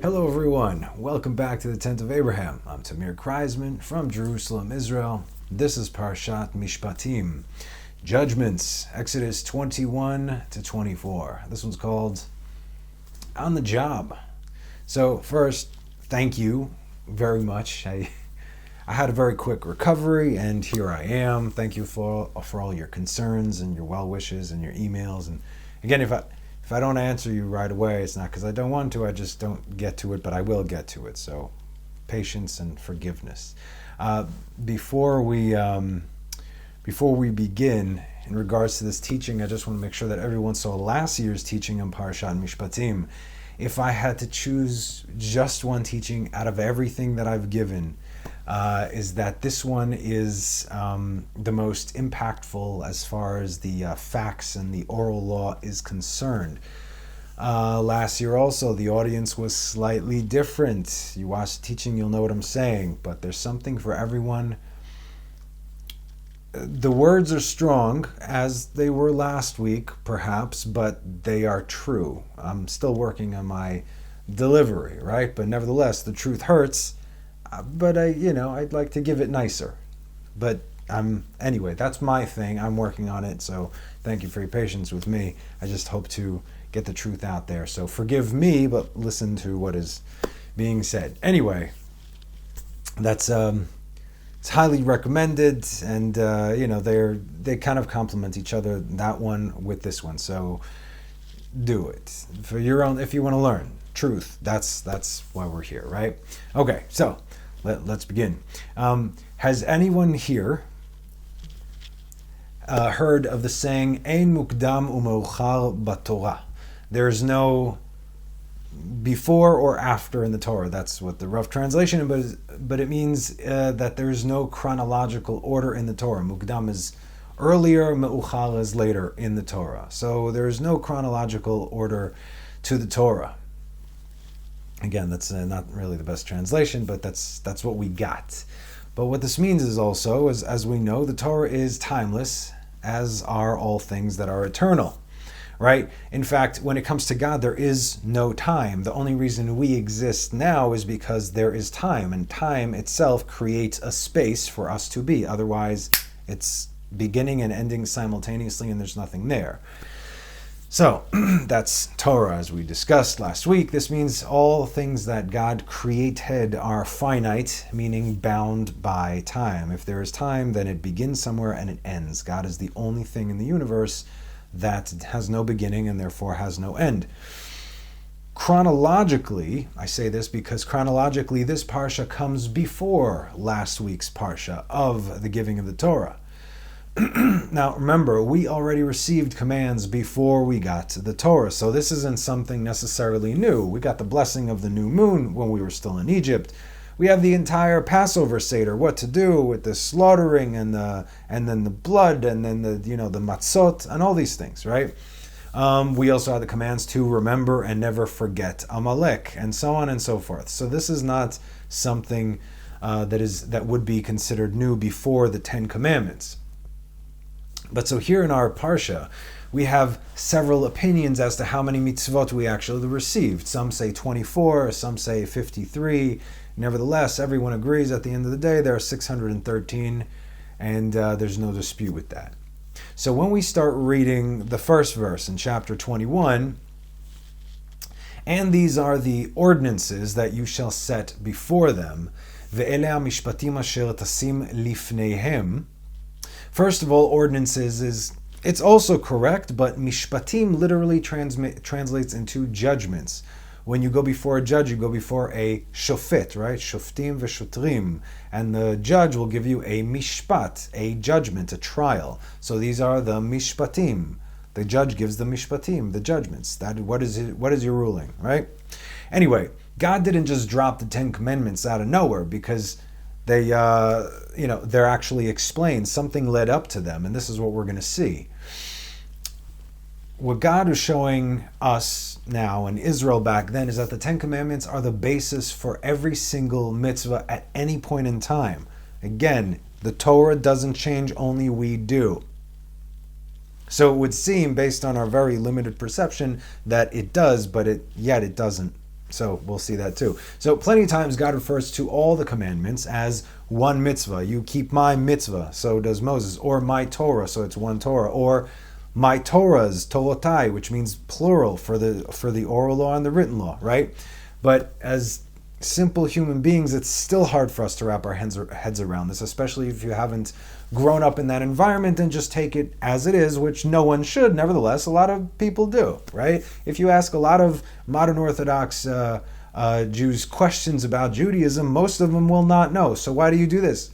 Hello everyone, welcome back to the Tent of Abraham. I'm Tamir Kreisman from Jerusalem, Israel. This is Parashat Mishpatim, Judgments, Exodus 21 to 24. This one's called On the Job. So first, thank you very much. I had a very quick recovery and here I am. Thank you for all your concerns and your well wishes and your emails. And again, if I don't answer you right away, it's not because I don't want to, I just don't get to it, but I will get to it. So patience and forgiveness. Before we begin, in regards to this teaching, I just want to make sure that everyone saw last year's teaching on Parashat Mishpatim. If I had to choose just one teaching out of everything that I've given, is that this one is the most impactful as far as the facts and the oral law is concerned. Last year also, the audience was slightly different. You watch the teaching, you'll know what I'm saying, but there's something for everyone. The words are strong, as they were last week, perhaps, but they are true. I'm still working on my delivery, right? But nevertheless, the truth hurts. But I'd like to give it nicer. But anyway, that's my thing. I'm working on it. So thank you for your patience with me. I just hope to get the truth out there. So forgive me, but listen to what is being said. Anyway, that's it's highly recommended, and they kind of complement each other. That one with this one. So do it for your own if you want to learn truth. That's why we're here, right? Okay, so. Let's begin. Has anyone here heard of the saying, Ein mukdam u'meuchar b'Torah? There's no before or after in the Torah. That's what the rough translation is, but it means that there's no chronological order in the Torah. Mukdam is earlier, meuchar is later in the Torah. So there's no chronological order to the Torah. Again, that's not really the best translation, but that's what we got. But what this means is also, as we know, the Torah is timeless, as are all things that are eternal, right? In fact, when it comes to God, there is no time. The only reason we exist now is because there is time, and time itself creates a space for us to be. Otherwise, it's beginning and ending simultaneously, and there's nothing there. So, that's Torah, as we discussed last week. This means all things that God created are finite, meaning bound by time. If there is time, then it begins somewhere and it ends. God is the only thing in the universe that has no beginning and therefore has no end. Chronologically, I say this because chronologically this parsha comes before last week's parsha of the giving of the Torah. Now, remember, we already received commands before we got to the Torah, so this isn't something necessarily new. We got the blessing of the new moon when we were still in Egypt. We have the entire Passover Seder, what to do with the slaughtering and then the blood and then the matzot and all these things, right? We also have the commands to remember and never forget Amalek and so on and so forth. So this is not something that would be considered new before the Ten Commandments. But so here in our Parsha, we have several opinions as to how many mitzvot we actually received. Some say 24, some say 53. Nevertheless, everyone agrees at the end of the day there are 613, and there's no dispute with that. So when we start reading the first verse in chapter 21, and these are the ordinances that you shall set before them, ve'ele mishpatim asher tasim lifneihem. First of all, ordinances it's also correct, but mishpatim literally translates into judgments. When you go before a judge, you go before a shofet, right? Shoftim v'shotrim. And the judge will give you a mishpat, a judgment, a trial. So these are the mishpatim. The judge gives the mishpatim, the judgments. What is your ruling, right? Anyway, God didn't just drop the Ten Commandments out of nowhere because they're actually explained. Something led up to them, and this is what we're going to see. What God is showing us now and Israel back then is that the Ten Commandments are the basis for every single mitzvah at any point in time. Again, the Torah doesn't change, only we do. So it would seem, based on our very limited perception, that it does, but yet it doesn't So we'll see that too. So plenty of times God refers to all the commandments as one mitzvah. You keep my mitzvah, so does Moses. Or my Torah, so it's one Torah. Or my Torahs, Torotai, which means plural for the oral law and the written law, right? But as simple human beings, it's still hard for us to wrap our heads around this, especially if you haven't grown up in that environment and just take it as it is, which no one should. Nevertheless, a lot of people do, right? If you ask a lot of modern Orthodox Jews questions about Judaism, most of them will not know. So why do you do this?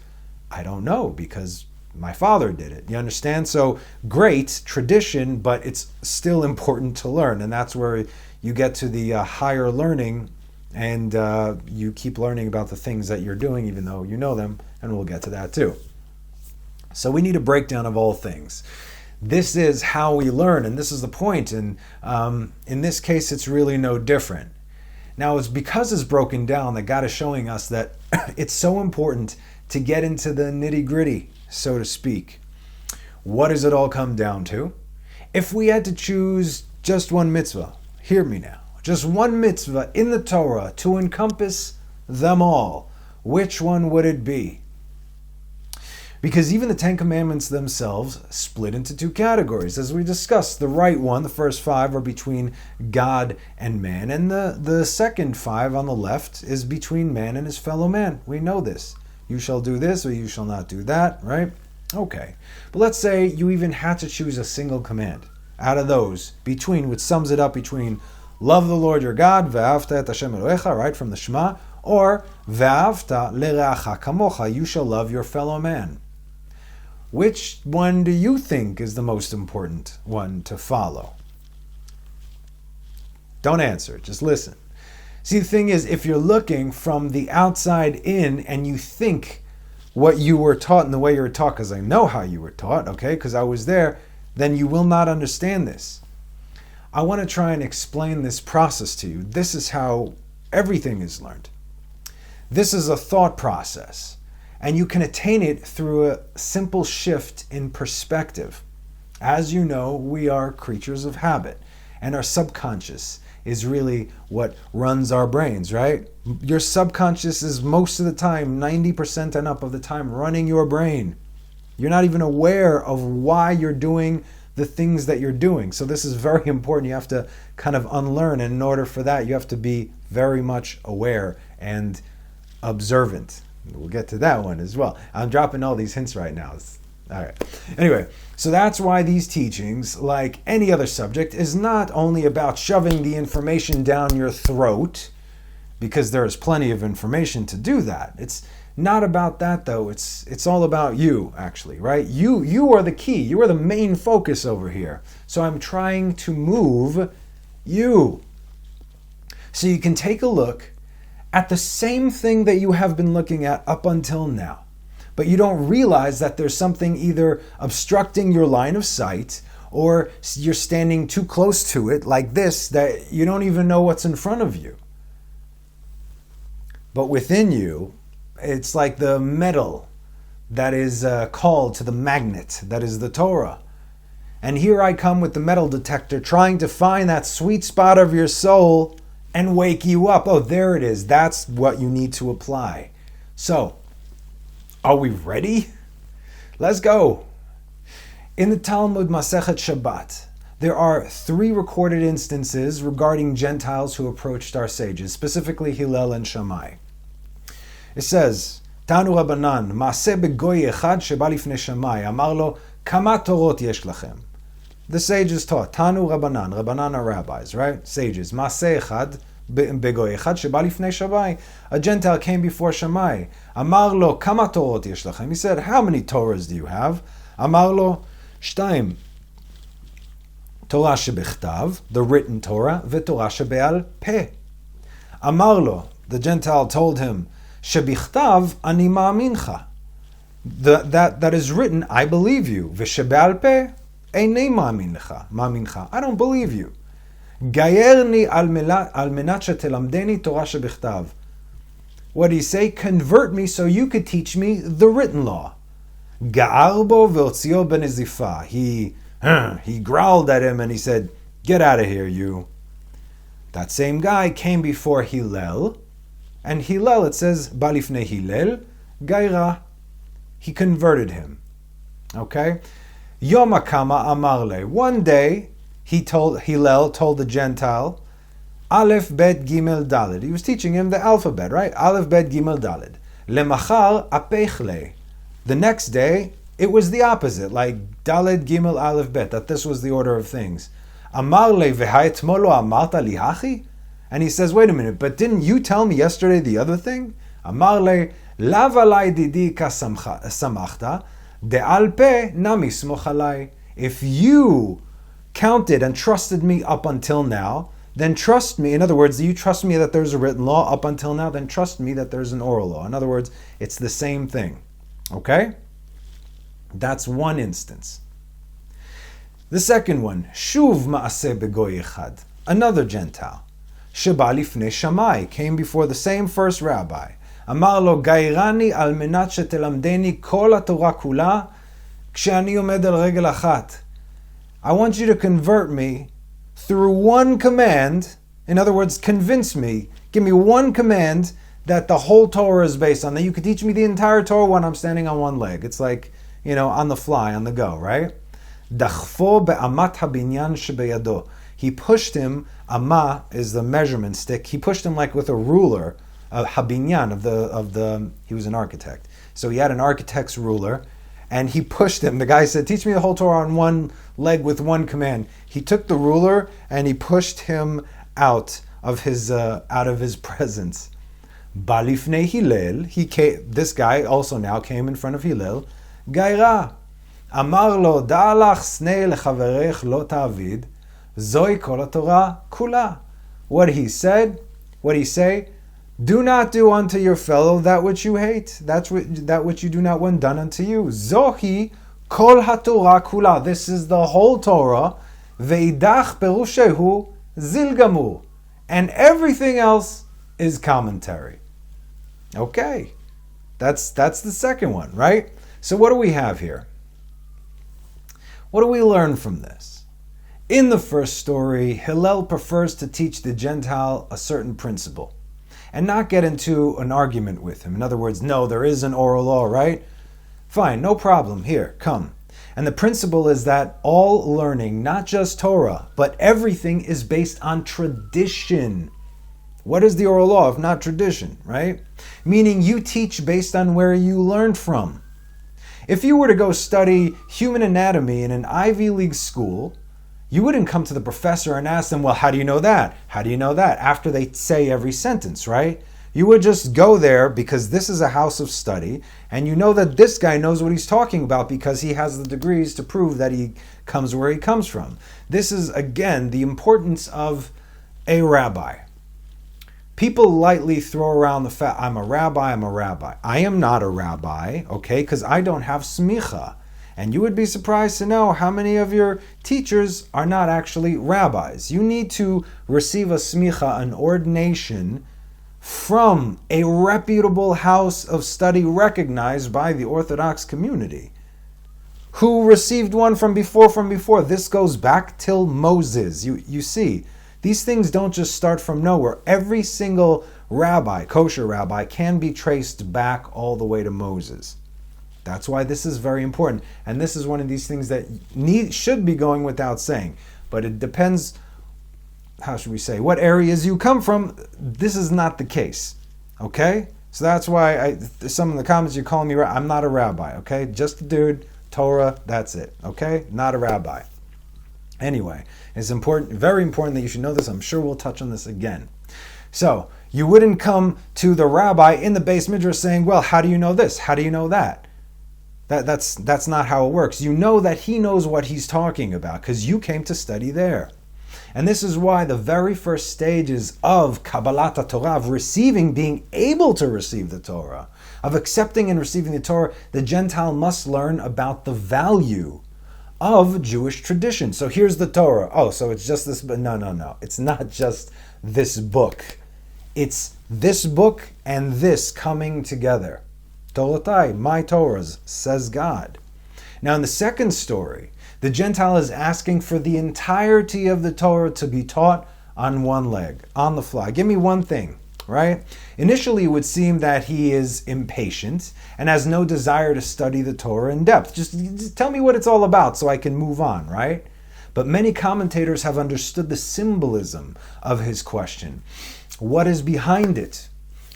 I don't know, because my father did it. You understand? So great tradition, but it's still important to learn. And that's where you get to the higher learning, and you keep learning about the things that you're doing, even though you know them, and we'll get to that too. So we need a breakdown of all things. This is how we learn, and this is the point. And in this case, it's really no different. Now, it's because it's broken down that God is showing us that it's so important to get into the nitty-gritty, so to speak. What does it all come down to? If we had to choose just one mitzvah, hear me now, just one mitzvah in the Torah to encompass them all, which one would it be? Because even the Ten Commandments themselves split into two categories. As we discussed, the right one, the first 5, are between God and man, and the second 5 on the left is between man and his fellow man. We know this. You shall do this or you shall not do that, right? Okay. But let's say you even had to choose a single command out of those, which sums it up between love the Lord your God, ve'avta et Hashem Elohecha, right, from the Shema, or ve'avta le'reacha kamocha, you shall love your fellow man. Which one do you think is the most important one to follow? Don't answer, just listen. See, the thing is, if you're looking from the outside in and you think what you were taught and the way you were taught, because I know how you were taught, okay, because I was there, then you will not understand this. I want to try and explain this process to you. This is how everything is learned. This is a thought process, and you can attain it through a simple shift in perspective. As you know, we are creatures of habit, and our subconscious is really what runs our brains, right? Your subconscious is most of the time, 90% and up of the time, running your brain. You're not even aware of why you're doing the things that you're doing. So this is very important. You have to kind of unlearn, and in order for that, you have to be very much aware and observant. We'll get to that one as well. I'm dropping all these hints right now. All right. Anyway, so that's why these teachings, like any other subject, is not only about shoving the information down your throat, because there is plenty of information to do that. It's not about that, though. It's all about you, actually, right? You are the key. You are the main focus over here. So I'm trying to move you. So you can take a look at the same thing that you have been looking at up until now. But you don't realize that there's something either obstructing your line of sight, or you're standing too close to it like this, that you don't even know what's in front of you. But within you, it's like the metal that is called to the magnet, that is the Torah. And here I come with the metal detector, trying to find that sweet spot of your soul and wake you up. Oh, there it is. That's what you need to apply. So, are we ready? Let's go. In the Talmud Masechet Shabbat, there are 3 recorded instances regarding Gentiles who approached our sages, specifically Hillel and Shammai. It says, Tanu Rabbanan, Maaseh begoy echad sheba lifnei Shammai, amar lo, kama torot yesh lachem. The sages taught, Tanu Rabbanan are rabbis, right? Sages. Maaseh echad begoy echad sheba lifnei Shammai. A Gentile came before Shammai. Amar lo, kama torot yesh lachem. He said, how many Torahs do you have? Amar lo, shtaim. Torah shebichtav, the written Torah, veTorah shebe'al peh. Amar lo, the Gentile told him, shebichtav ani ma'amincha. That is written, I believe you. V'shebe'al peh, einei ma'amincha. I don't believe you. Gayerni al menat shetelamdeni Torah shebichtav. What did he say? Convert me so you could teach me the written law. Ga'ar bo ve'otzio b'nezifa. He growled at him and he said, get out of here, you. That same guy came before Hillel, and Hillel, it says, Balifne Hillel, Gaira. He converted him. Okay? Yom Kama Amarle. One day, Hillel told the Gentile, Aleph Bet Gimel Daled. He was teaching him the alphabet, right? Aleph Bet Gimel Daled. Lemachar Apechle. The next day, it was the opposite, like Daled Gimel Aleph Bet, that this was the order of things. Amarle v'hayetmolo amarta lihachi? And he says, wait a minute, but didn't you tell me yesterday the other thing? Amarle lavalai didi ka samachta de'alpe nami smochalai. If you counted and trusted me up until now, then trust me. In other words, you trust me that there's a written law up until now, then trust me that there's an oral law. In other words, it's the same thing. Okay? That's one instance. The second one, Shuv ma'aseh begoy echad, another Gentile. Sheba lifnei Shammai, came before the same first rabbi. Amar lo gairani al menat shetelamdeni kol haTorah kula kshe'ani omed al regel achat. I want you to convert me through one command. In other words, convince me, give me one command that the whole Torah is based on, that you could teach me the entire Torah when I'm standing on one leg. It's like, on the fly, on the go, right? Dachfo be'amat habinyan shebeyado. He pushed him, Amma is the measurement stick, he pushed him like with a ruler, a habinyan, he was an architect. So he had an architect's ruler, and he pushed him. The guy said, teach me the whole Torah on one leg with one command. He took the ruler and he pushed him out of his presence. Balifnei Hillel, this guy also now came in front of Hillel. Gaira, Amar lo da'alach snei lechaverech lo ta'avid, zoi kol haTorah kula. What he say? Do not do unto your fellow that which you hate, that which you do not want done unto you. Zohi kol haTorah kula. This is the whole Torah. Veidach perushehu zilgamur. And everything else is commentary. Okay, that's the second one, right? So what do we have here? What do we learn from this? In the first story, Hillel prefers to teach the Gentile a certain principle and not get into an argument with him. In other words, no, there is an oral law, right? Fine, no problem. Here, come. And the principle is that all learning, not just Torah, but everything is based on tradition. What is the oral law if not tradition, right? Meaning you teach based on where you learned from. If you were to go study human anatomy in an Ivy League school, you wouldn't come to the professor and ask them, well, how do you know that? How do you know that? After they say every sentence, right? You would just go there because this is a house of study, and you know that this guy knows what he's talking about because he has the degrees to prove that he comes where he comes from. This is, again, the importance of a rabbi. People lightly throw around the fact, I'm a rabbi. I am not a rabbi, okay, because I don't have smicha. And you would be surprised to know how many of your teachers are not actually rabbis. You need to receive a smicha, an ordination, from a reputable house of study recognized by the Orthodox community. Who received one from before? This goes back till Moses. You see, these things don't just start from nowhere. Every single rabbi, kosher rabbi, can be traced back all the way to Moses. That's why this is very important. And this is one of these things that should be going without saying. But it depends, how should we say, what areas you come from. This is not the case. Okay? So that's why some of the comments you're calling me, I'm not a rabbi. Okay? Just a dude, Torah, that's it. Okay? Not a rabbi. Anyway, it's important, very important that you should know this. I'm sure we'll touch on this again. So, you wouldn't come to the rabbi in the Beis Midrash saying, well, how do you know this? How do you know that? That's not how it works. You know that he knows what he's talking about because you came to study there. And this is why the very first stages of Kabbalat Torah, of receiving, being able to receive the Torah, of accepting and receiving the Torah, the Gentile must learn about the value of Jewish tradition. So here's the Torah. Oh, so it's just this, but no. It's not just this book. It's this book and this coming together. Toratai, my Torahs, says God. Now in the second story, the Gentile is asking for the entirety of the Torah to be taught on one leg, on the fly. Give me one thing, right? Initially, it would seem that he is impatient and has no desire to study the Torah in depth. Just tell me what it's all about so I can move on, right? But many commentators have understood the symbolism of his question. What is behind it?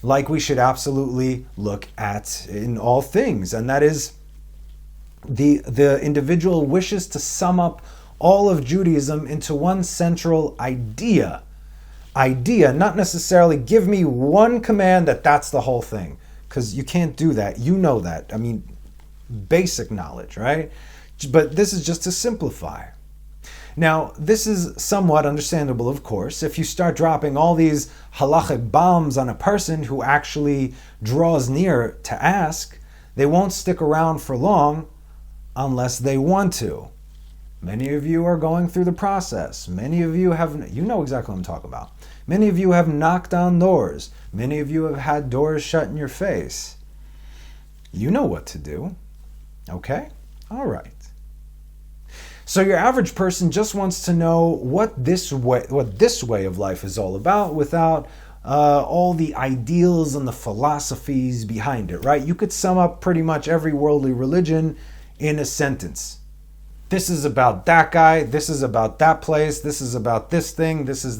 Like we should absolutely look at in all things, and that is the individual wishes to sum up all of Judaism into one central idea, not necessarily give me one command that's the whole thing, because you can't do that. You know that. I mean, basic knowledge, right? But this is just to simplify. Now, this is somewhat understandable, of course. If you start dropping all these halachic bombs on a person who actually draws near to ask, they won't stick around for long unless they want to. Many of you are going through the process. Many of you you know exactly what I'm talking about. Many of you have knocked on doors. Many of you have had doors shut in your face. You know what to do. Okay? All right. So your average person just wants to know what this way of life is all about without all the ideals and the philosophies behind it, right? You could sum up pretty much every worldly religion in a sentence. This is about that guy, this is about that place, this is about this thing, this is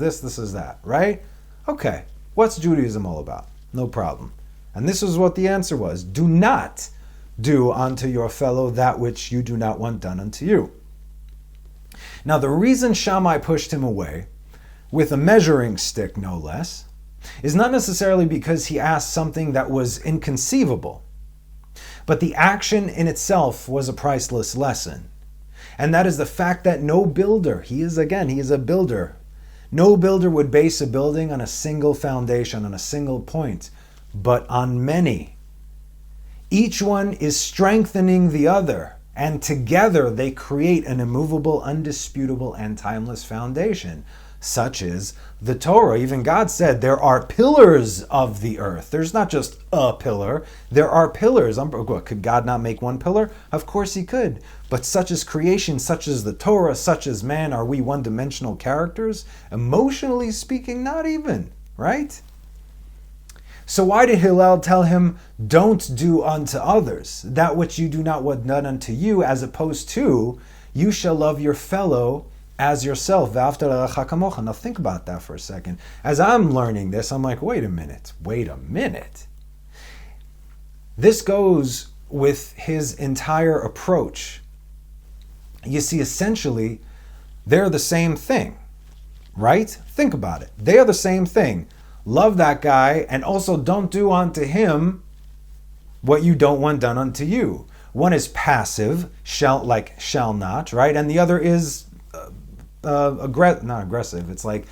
that, right? Okay, what's Judaism all about? No problem. And this is what the answer was. Do not do unto your fellow that which you do not want done unto you. Now, the reason Shammai pushed him away, with a measuring stick no less, is not necessarily because he asked something that was inconceivable, but the action in itself was a priceless lesson. And that is the fact that no builder, he is a builder, no builder would base a building on a single foundation, on a single point, but on many. Each one is strengthening the other, and together they create an immovable, undisputable, and timeless foundation, such as the Torah. Even God said there are pillars of the earth. There's not just a pillar, there are pillars. Could God not make one pillar? Of course he could. But such as creation, such as the Torah, such as man, are we one-dimensional characters? Emotionally speaking, not even, right? So why did Hillel tell him, don't do unto others that which you do not want done unto you, as opposed to, you shall love your fellow as yourself. Now think about that for a second. As I'm learning this, I'm like, wait a minute. This goes with his entire approach. You see, essentially, they're the same thing, right? Think about it. They are the same thing. Love that guy, and also don't do unto him what you don't want done unto you. One is passive, shall not, right? And the other is not aggressive. It's like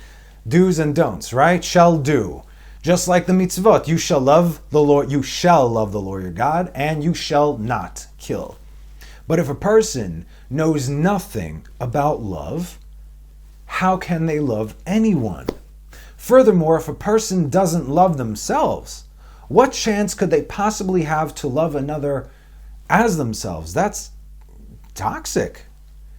do's and don'ts, right? Shall do. Just like the mitzvot, you shall love the Lord your God, and you shall not kill. But if a person knows nothing about love, how can they love anyone? Furthermore, if a person doesn't love themselves, what chance could they possibly have to love another as themselves? That's toxic.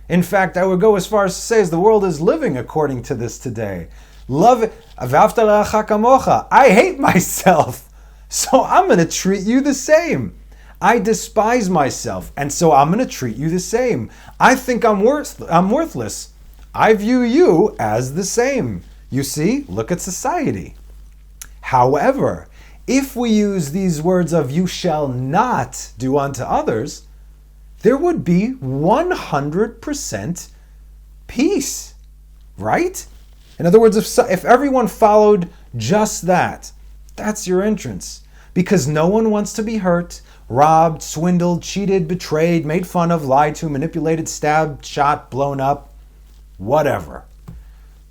In fact, I would go as far as to say, as the world is living according to this today, love I hate myself, so I'm going to treat you the same. I despise myself, and so I'm going to treat you the same. I think I'm worthless. I view you as the same. You see, look at society. However, if we use these words of you shall not do unto others, there would be 100% peace, right? In other words, if everyone followed just that, that's your entrance. Because no one wants to be hurt, robbed, swindled, cheated, betrayed, made fun of, lied to, manipulated, stabbed, shot, blown up, whatever.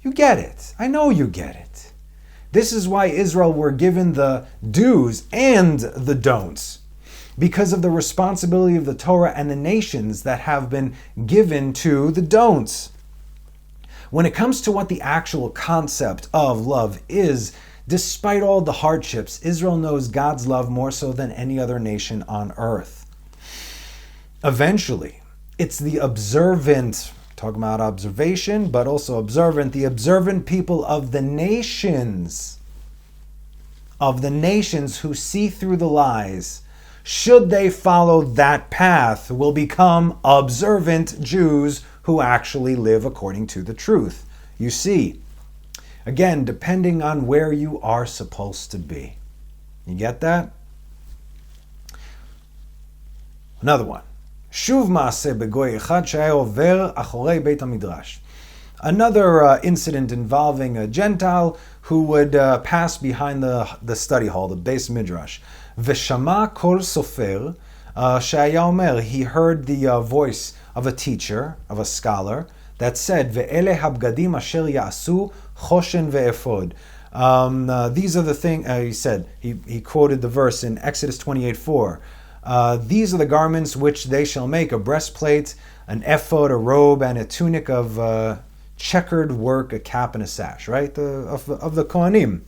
You get it. I know you get it. This is why Israel were given the do's and the don'ts, because of the responsibility of the Torah and the nations that have been given to the don'ts. When it comes to what the actual concept of love is, despite all the hardships, Israel knows God's love more so than any other nation on earth. Eventually, it's the observant talking about observation, but also observant, the observant people of the nations who see through the lies, should they follow that path, will become observant Jews who actually live according to the truth. You see, again, depending on where you are supposed to be. You get that? Another one. Shuv maaseh begoy echad shaya over achorei beit hamidrash. Another incident involving a Gentile who would pass behind the study hall, the Beis Midrash. Veshama kol sofer shaya omer. He heard the voice of a teacher, of a scholar, that said, Ve'ele habgadim asher ya'asu choshen ve'efod. These are the things, he said, he quoted the verse in Exodus 28:4. These are the garments which they shall make, a breastplate, an ephod, a robe, and a tunic of checkered work, a cap and a sash, right? Of the Kohanim.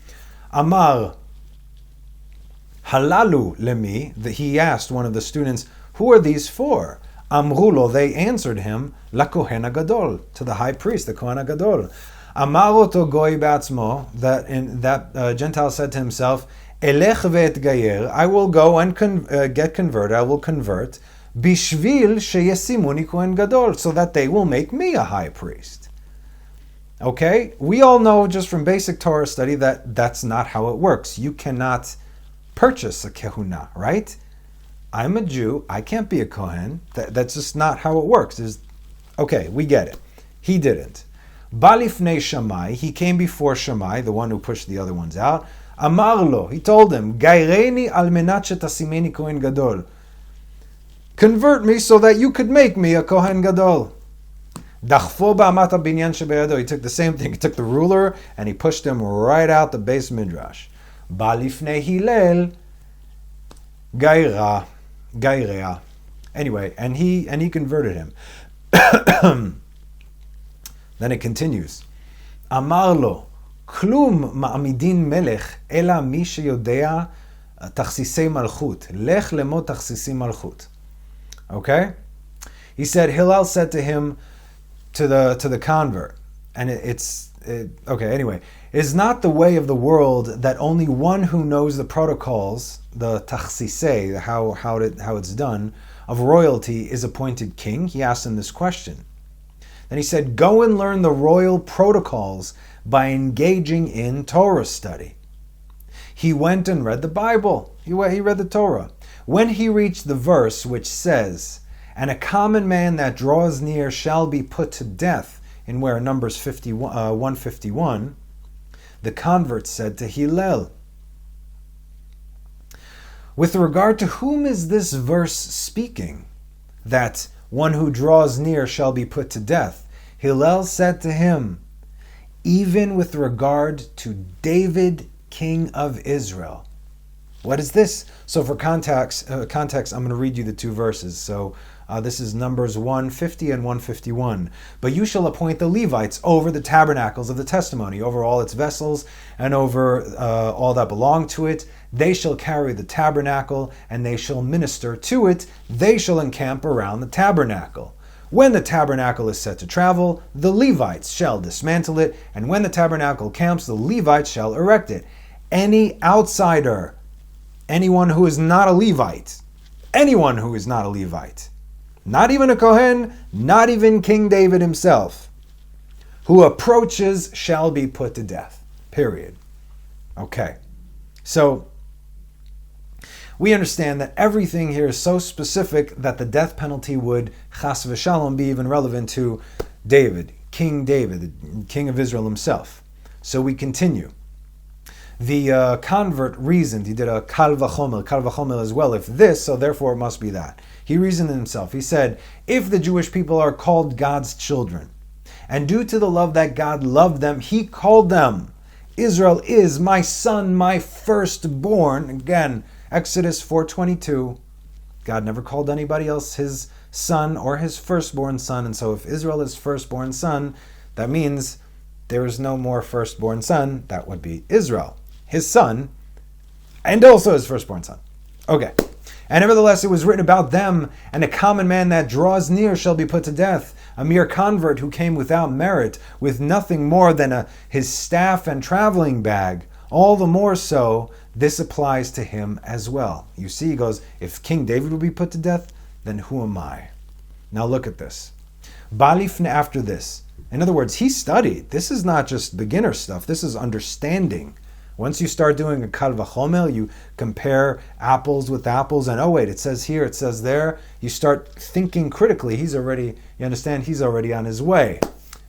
Amar halalu lemi, he asked one of the students, who are these for? Amrulo, they answered him, la kohen gadol, to the high priest, the kohen gadol. Amar oto goy ba'atzmo, that Gentile said to himself, elech ve'etgayer, I will go and get converted, I will convert, bishvil sheyesimuni kohen gadol, so that they will make me a high priest. Okay, we all know just from basic Torah study that that's not how it works. You cannot purchase a kehuna, right? I'm a Jew, I can't be a Kohen. That's just not how it works. Okay, we get it. He didn't. Balifnei Shammai, he came before Shammai, the one who pushed the other ones out. Amarlo, he told him, Gaireni al menat shetasimeni Kohen Gadol. Convert me so that you could make me a Kohen Gadol. Dachfo ba'amat binyan shebeyado. He took the same thing. He took the ruler and he pushed him right out the Beis Midrash. Balifnei Hillel, Gairea. Anyway, and he converted him. Then it continues. Amarlo, klum ma'amidin melech ela mi sheyodea tachsisei malchut. Lech lemot tachsisei malchut. Okay? He said, Hillel said to him, to the convert, and okay, anyway, it is not the way of the world that only one who knows the protocols, the tachsisei, how it's done, of royalty is appointed king. He asked him this question. Then he said, go and learn the royal protocols by engaging in Torah study. He went and read the Bible. He read the Torah. When he reached the verse which says, and a common man that draws near shall be put to death, in where Numbers 151, the convert said to Hillel, with regard to whom is this verse speaking, that one who draws near shall be put to death? Hillel said to him, even with regard to David, king of Israel. What is this? So for context, I'm going to read you the two verses. So this is Numbers 150 and 151. But you shall appoint the Levites over the tabernacles of the testimony, over all its vessels, and over all that belong to it. They shall carry the tabernacle, and they shall minister to it. They shall encamp around the tabernacle. When the tabernacle is set to travel, the Levites shall dismantle it, and when the tabernacle camps, the Levites shall erect it. Any outsider, anyone who is not a Levite, not even a Kohen, not even King David himself, who approaches shall be put to death. Period. Okay. So, we understand that everything here is so specific that the death penalty would, chas v'shalom, be even relevant to David, the king of Israel himself. So we continue. The convert reasoned, he did a kal v'chomer as well, if this, so therefore it must be that. He reasoned in himself. He said, if the Jewish people are called God's children, and due to the love that God loved them, he called them, Israel is my son, my firstborn. Again, Exodus 4:22. God never called anybody else his son or his firstborn son. And so if Israel is firstborn son, that means there is no more firstborn son. That would be Israel, his son, and also his firstborn son. Okay. And nevertheless, it was written about them, and a common man that draws near shall be put to death. A mere convert who came without merit, with nothing more than his staff and traveling bag. All the more so, this applies to him as well. You see, he goes, if King David will be put to death, then who am I? Now look at this. Balifne after this. In other words, he studied. This is not just beginner stuff. This is understanding. Once you start doing a kal v'chomer, you compare apples with apples, and oh wait, it says here, it says there. You start thinking critically. He's already on his way.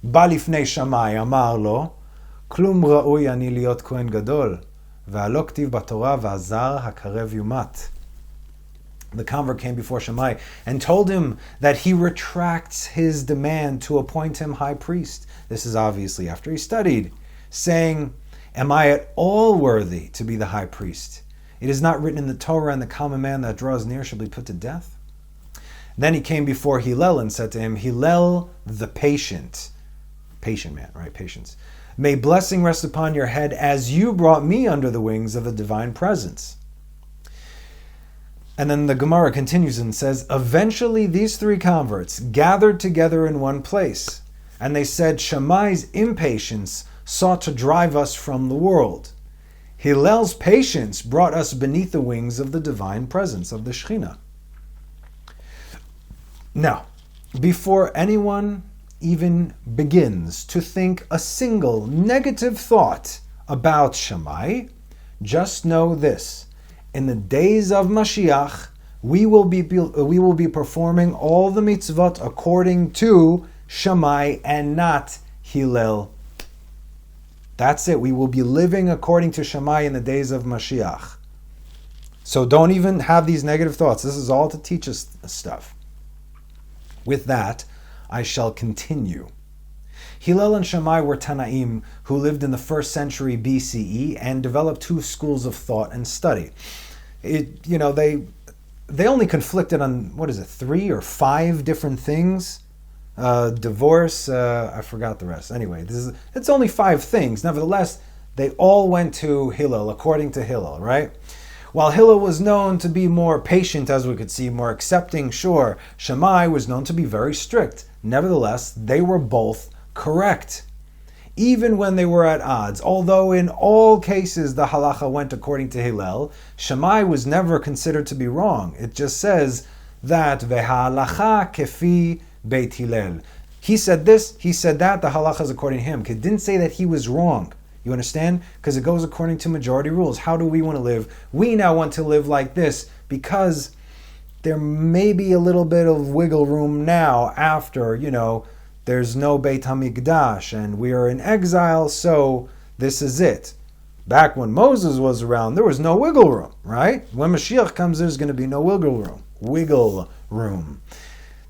Balifne Shammai amar lo, klum ra'ui ani liot kohen gadol, ve'alo ktiv b'Torah v'azar hakarev yumat. The convert came before Shammai and told him that he retracts his demand to appoint him high priest. This is obviously after he studied, saying, am I at all worthy to be the high priest? It is not written in the Torah, and the common man that draws near shall be put to death. Then he came before Hillel and said to him, Hillel the patient man, right? Patience. May blessing rest upon your head as you brought me under the wings of the divine presence. And then the Gemara continues and says, eventually these three converts gathered together in one place, and they said, Shammai's impatience sought to drive us from the world. Hillel's patience brought us beneath the wings of the divine presence of the Shekhinah. Now, before anyone even begins to think a single negative thought about Shammai, just know this. In the days of Mashiach, we will be performing all the mitzvot according to Shammai and not Hillel. That's it. We will be living according to Shammai in the days of Mashiach. So don't even have these negative thoughts. This is all to teach us stuff. With that, I shall continue. Hillel and Shammai were Tanaim who lived in the 1st century BCE and developed two schools of thought and study. They only conflicted on, 3 or 5 different things? Divorce, I forgot the rest. Anyway, it's only 5 things. Nevertheless, they all went to Hillel, according to Hillel, right? While Hillel was known to be more patient, as we could see, more accepting, sure, Shammai was known to be very strict. Nevertheless, they were both correct, even when they were at odds. Although in all cases the halacha went according to Hillel, Shammai was never considered to be wrong. It just says that v'halacha kefi beit Hillel. He said this, he said that, the halacha is according to him. It didn't say that he was wrong. You understand? Because it goes according to majority rules. How do we want to live? We now want to live like this because there may be a little bit of wiggle room now after, there's no Beit HaMikdash and we are in exile, so this is it. Back when Moses was around, there was no wiggle room, right? When Mashiach comes, there's going to be no wiggle room.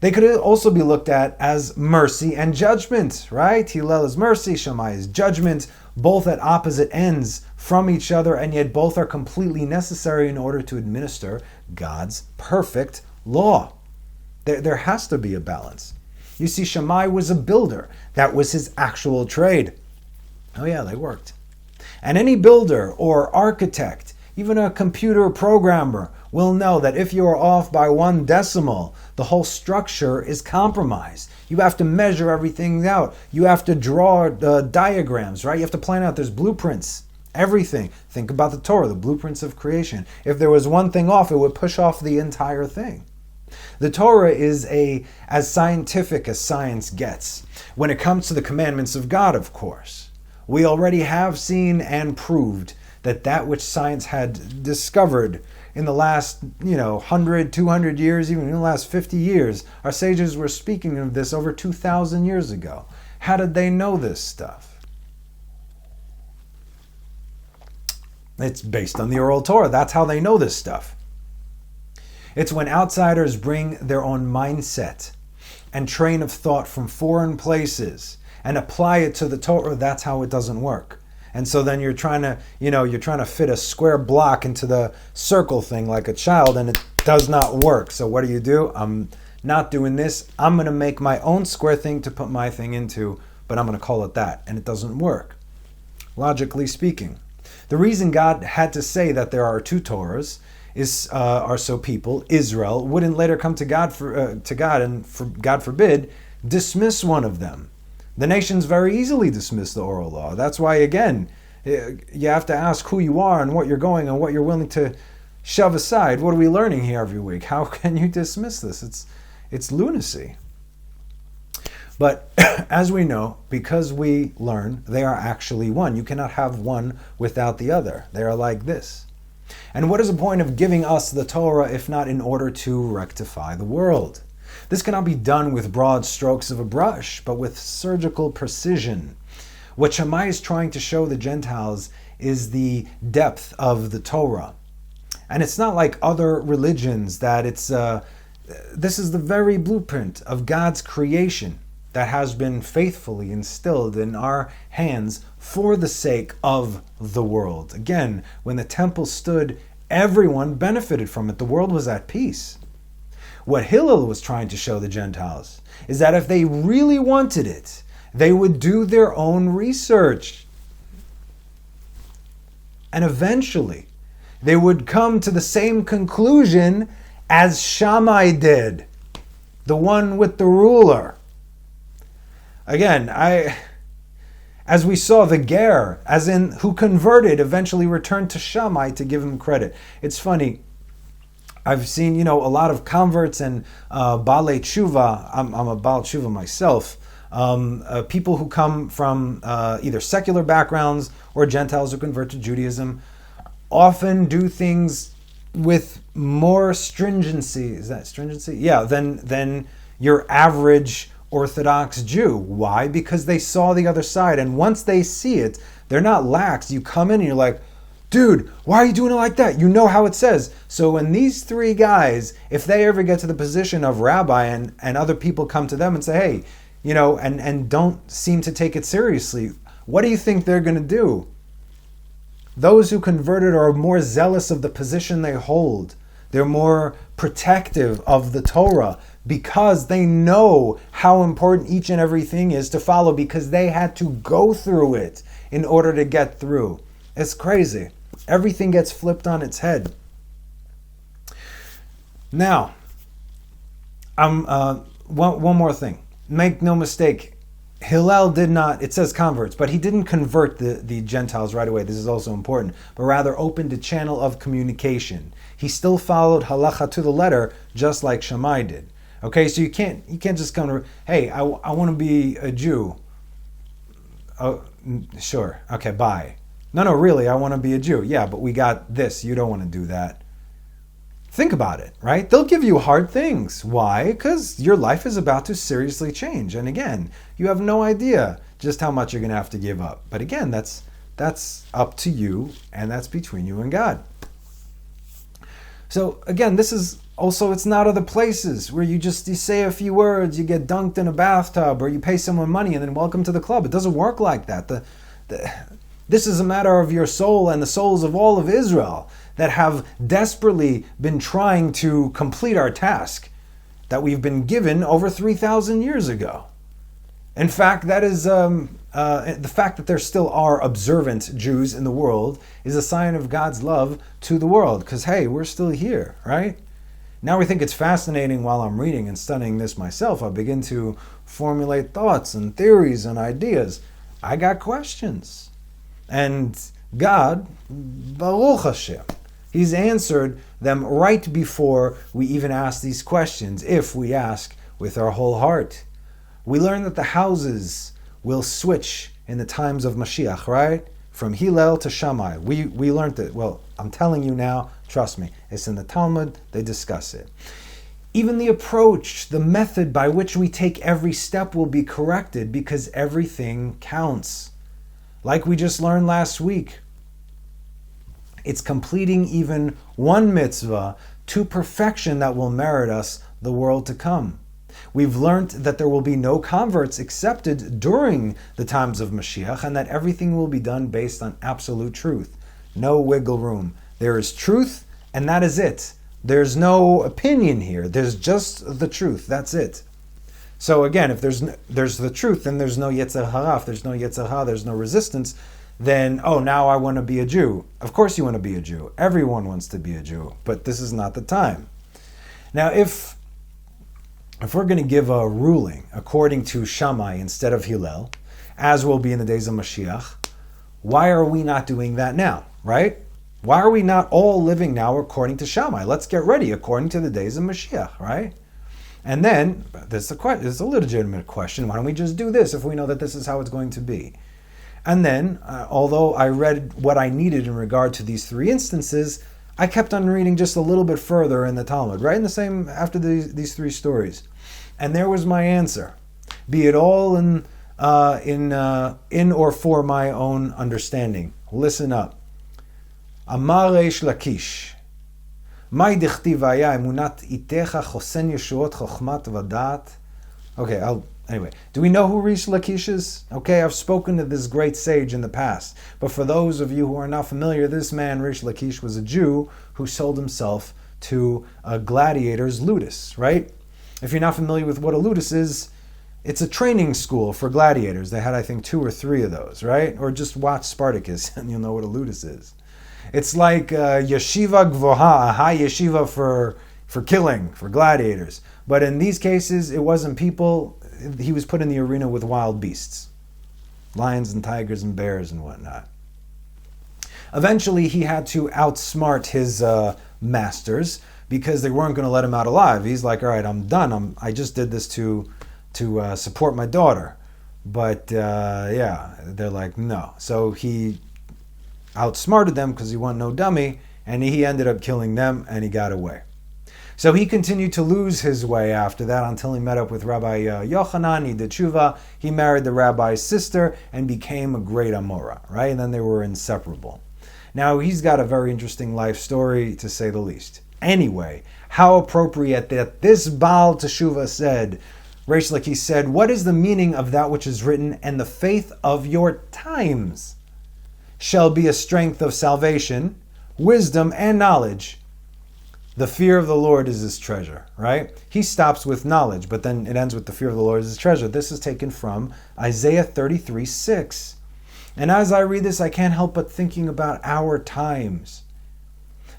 They could also be looked at as mercy and judgment, right? Hillel is mercy, Shammai is judgment, both at opposite ends from each other, and yet both are completely necessary in order to administer God's perfect law. There has to be a balance. You see, Shammai was a builder. That was his actual trade. Oh yeah, they worked. And any builder or architect, even a computer programmer, will know that if you are off by 1 decimal, the whole structure is compromised. You have to measure everything out. You have to draw diagrams, right? You have to plan out. There's blueprints, everything. Think about the Torah, the blueprints of creation. If there was one thing off, it would push off the entire thing. The Torah is as scientific as science gets. When it comes to the commandments of God, of course. We already have seen and proved that which science had discovered in the last 100, 200 years, even in the last 50 years, our sages were speaking of this over 2,000 years ago. How did they know this stuff? It's based on the oral Torah. That's how they know this stuff. It's when outsiders bring their own mindset and train of thought from foreign places and apply it to the Torah, that's how it doesn't work. And so then you're trying to fit a square block into the circle thing like a child, and it does not work. So what do? I'm not doing this. I'm going to make my own square thing to put my thing into, but I'm going to call it that. And it doesn't work, logically speaking. The reason God had to say that there are 2 Torahs are so people, Israel, wouldn't later come to God and God forbid, dismiss one of them. The nations very easily dismiss the oral law. That's why, again, you have to ask who you are and what you're going and what you're willing to shove aside. What are we learning here every week? How can you dismiss this? It's lunacy. But as we know, because we learn, they are actually one. You cannot have one without the other. They are like this. And what is the point of giving us the Torah if not in order to rectify the world? This cannot be done with broad strokes of a brush, but with surgical precision. What Shammai is trying to show the Gentiles is the depth of the Torah. And it's not like other religions that this is the very blueprint of God's creation that has been faithfully instilled in our hands for the sake of the world. Again, when the temple stood, everyone benefited from it. The world was at peace. What Hillel was trying to show the Gentiles is that if they really wanted it, they would do their own research. And eventually, they would come to the same conclusion as Shammai did, the one with the ruler. Again, as we saw, the ger, as in who converted, eventually returned to Shammai to give him credit. It's funny. I've seen, a lot of converts and Baalei Tshuva. I'm a Baal Tshuva myself. People who come from either secular backgrounds or Gentiles who convert to Judaism often do things with more stringency. Is that stringency? Yeah, than your average Orthodox Jew. Why? Because they saw the other side, and once they see it, they're not lax. You come in and you're like, dude, why are you doing it like that? You know how it says. So when these three guys, if they ever get to the position of rabbi and other people come to them and say, hey, and don't seem to take it seriously, what do you think they're going to do? Those who converted are more zealous of the position they hold. They're more protective of the Torah because they know how important each and everything is to follow, because they had to go through it in order to get through. It's crazy. Everything gets flipped on its head. Now, one more thing. Make no mistake, Hillel did not, it says converts, but he didn't convert the Gentiles right away. This is also important, but rather opened a channel of communication. He still followed halacha to the letter, just like Shammai did. Okay, so you can't just come to, hey, I want to be a Jew. Oh, sure. Okay, bye. No, really, I want to be a Jew. Yeah, but we got this. You don't want to do that. Think about it, right? They'll give you hard things. Why? Because your life is about to seriously change. And again, you have no idea just how much you're going to have to give up. But again, that's up to you, and that's between you and God. So again, this is also, it's not other places where you say a few words, you get dunked in a bathtub, or you pay someone money and then welcome to the club. It doesn't work like that. This is a matter of your soul and the souls of all of Israel that have desperately been trying to complete our task that we've been given over 3,000 years ago. In fact, that is the fact that there still are observant Jews in the world is a sign of God's love to the world. Because, hey, we're still here, right? Now we think it's fascinating while I'm reading and studying this myself. I begin to formulate thoughts and theories and ideas. I got questions. And God, Baruch Hashem, He's answered them right before we even ask these questions, if we ask with our whole heart. We learn that the houses will switch in the times of Mashiach, right? From Hillel to Shammai. We learned it. Well, I'm telling you now, trust me, it's in the Talmud, they discuss it. Even the approach, the method by which we take every step will be corrected because everything counts. Like we just learned last week, it's completing even one mitzvah to perfection that will merit us the world to come. We've learned that there will be no converts accepted during the times of Mashiach, and that everything will be done based on absolute truth. No wiggle room. There is truth, and that is it. There's no opinion here. There's just the truth. That's it. So again, if there's the truth, then there's no Yetzer Hara. If there's no Yetzer Hara, there's no resistance. then, oh, now I want to be a Jew. Of course you want to be a Jew. Everyone wants to be a Jew, but this is not the time. Now, if we're going to give a ruling according to Shammai instead of Hillel, as will be in the days of Mashiach, why are we not doing that now, right? Why are we not all living now according to Shammai? Let's get ready according to the days of Mashiach, right? And then, this is a legitimate question, why don't we just do this if we know that this is how it's going to be? And then, although I read what I needed in regard to these three instances, I kept on reading just a little bit further in the Talmud, right in the same, after these three stories. And there was my answer. Be it all in or for my own understanding. Listen up. Amar Reish Lakish. Mai dichtiv haya emunat itecha chosen yeshuot chochmat vadat. Okay, anyway, do we know who Reish Lakish is? Okay, I've spoken to this great sage in the past, but for those of you who are not familiar, this man, Reish Lakish, was a Jew who sold himself to a gladiator's ludus, right? If you're not familiar with what a ludus is, it's a training school for gladiators. They had, I think, 2 or 3 of those, right? Or just watch Spartacus and you'll know what a ludus is. It's like yeshiva gvoha, a high yeshiva for killing, for gladiators. But in these cases, it wasn't people. He was put in the arena with wild beasts, lions and tigers and bears and whatnot. Eventually, he had to outsmart his masters because they weren't going to let him out alive. He's like, all right, I'm done. I just did this to support my daughter. But they're like, no. So he outsmarted them because he wasn't no dummy, and he ended up killing them, and he got away. So he continued to lose his way after that until he met up with Rabbi Yochanan. He did tshuva. He married the rabbi's sister and became a great Amora, right? And then they were inseparable. Now, he's got a very interesting life story, to say the least. Anyway, how appropriate that this Baal Teshuvah said, Reish Lakish said, what is the meaning of that which is written, and the faith of your times shall be a strength of salvation, wisdom, and knowledge. The fear of the Lord is his treasure, right? He stops with knowledge, but then it ends with the fear of the Lord is his treasure. This is taken from Isaiah 33:6. And as I read this, I can't help but thinking about our times.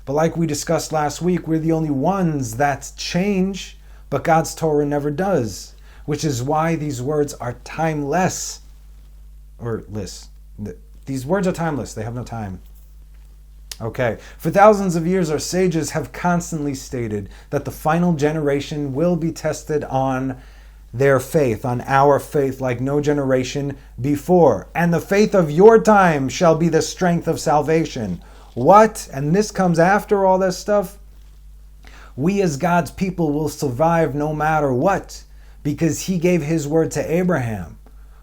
But like we discussed last week, we're the only ones that change, but God's Torah never does, which is why these words are timeless. These words are timeless. They have no time. Okay. For thousands of years, our sages have constantly stated that the final generation will be tested on their faith, on our faith, like no generation before. And the faith of your time shall be the strength of salvation. What? And this comes after all this stuff? We as God's people will survive no matter what, because he gave his word to Abraham.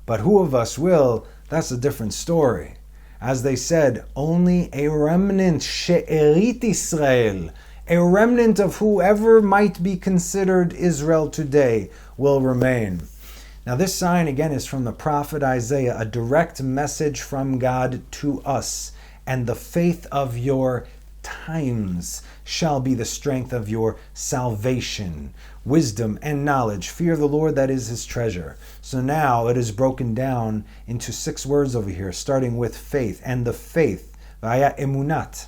But who of us will? That's a different story. As they said, only a remnant, she'erit Israel, a remnant of whoever might be considered Israel today, will remain. Now this sign again is from the prophet Isaiah, a direct message from God to us. And the faith of your times shall be the strength of your salvation, wisdom and knowledge. Fear the Lord, that is his treasure. So now it is broken down into 6 words over here, starting with faith. And the faith, vaya emunat.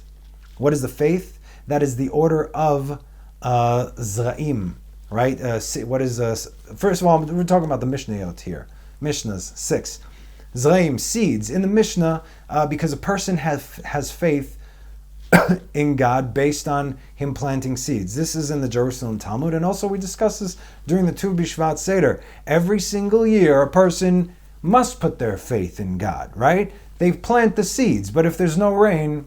What is the faith? That is the order of zra'im, right? First of all, we're talking about the Mishnah here. Mishnahs 6. Zra'im, seeds. In the Mishnah, because a person has faith in God based on him planting seeds. This is in the Jerusalem Talmud, and also we discussed this during the Tu B'Shvat Seder. Every single year, a person must put their faith in God, right? They plant the seeds, but if there's no rain,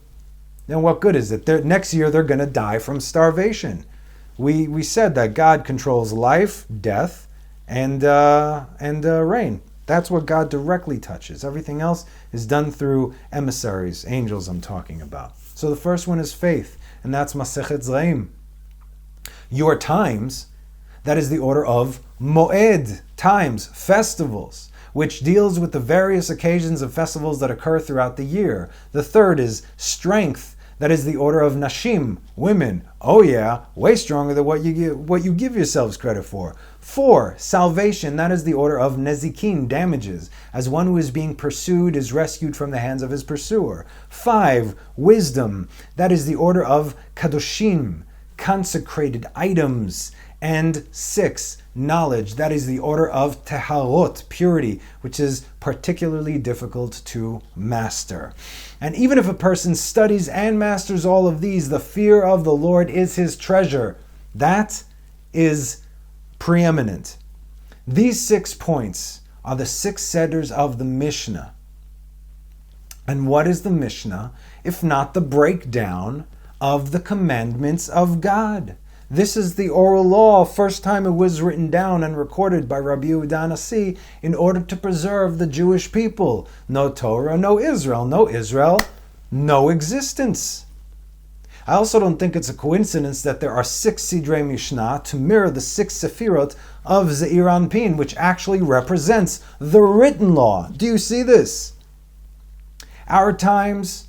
then what good is it? Next year, they're going to die from starvation. We said that God controls life, death, and rain. That's what God directly touches. Everything else is done through emissaries, angels I'm talking about. So the first one is faith, and that's Masechet Zraim. Your times, that is the order of Moed, times, festivals, which deals with the various occasions of festivals that occur throughout the year. The third is strength, That is the order of nashim, women. Oh yeah, way stronger than what you give yourselves credit for. 4, salvation. That is the order of nezikin, damages, as one who is being pursued is rescued from the hands of his pursuer. 5, wisdom. That is the order of kadoshim, consecrated items. And 6, knowledge. That is the order of teharot, purity, which is particularly difficult to master. And even if a person studies and masters all of these, the fear of the Lord is his treasure. That is preeminent. These 6 points are the 6 seders of the Mishnah. And what is the Mishnah if not the breakdown of the commandments of God? This is the oral law. First time it was written down and recorded by Rabbi Yehuda Nasi in order to preserve the Jewish people. No Torah, no Israel. No Israel, no existence. I also don't think it's a coincidence that there are 6 Sidrei Mishnah to mirror the 6 Sefirot of Zeir Anpin, which actually represents the written law. Do you see this? Our times,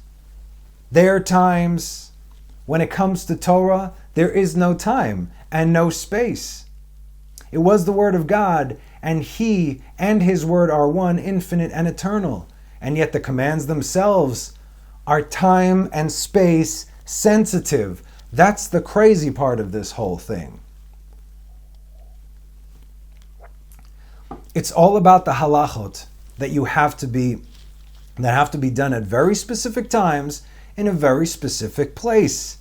their times, when it comes to Torah, there is no time and no space. It was the Word of God, and He and His Word are one, infinite and eternal. And yet the commands themselves are time and space sensitive. That's the crazy part of this whole thing. It's all about the halachot that have to be done at very specific times in a very specific place.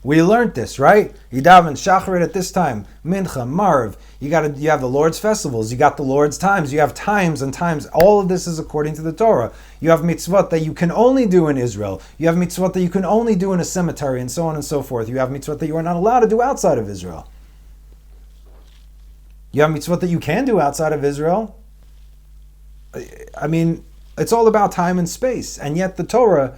We learned this, right? You daven shacharit at this time, mincha, marv. You have the Lord's festivals. You got the Lord's times. You have times and times. All of this is according to the Torah. You have mitzvot that you can only do in Israel. You have mitzvot that you can only do in a cemetery, and so on and so forth. You have mitzvot that you are not allowed to do outside of Israel. You have mitzvot that you can do outside of Israel. I mean, it's all about time and space, and yet the Torah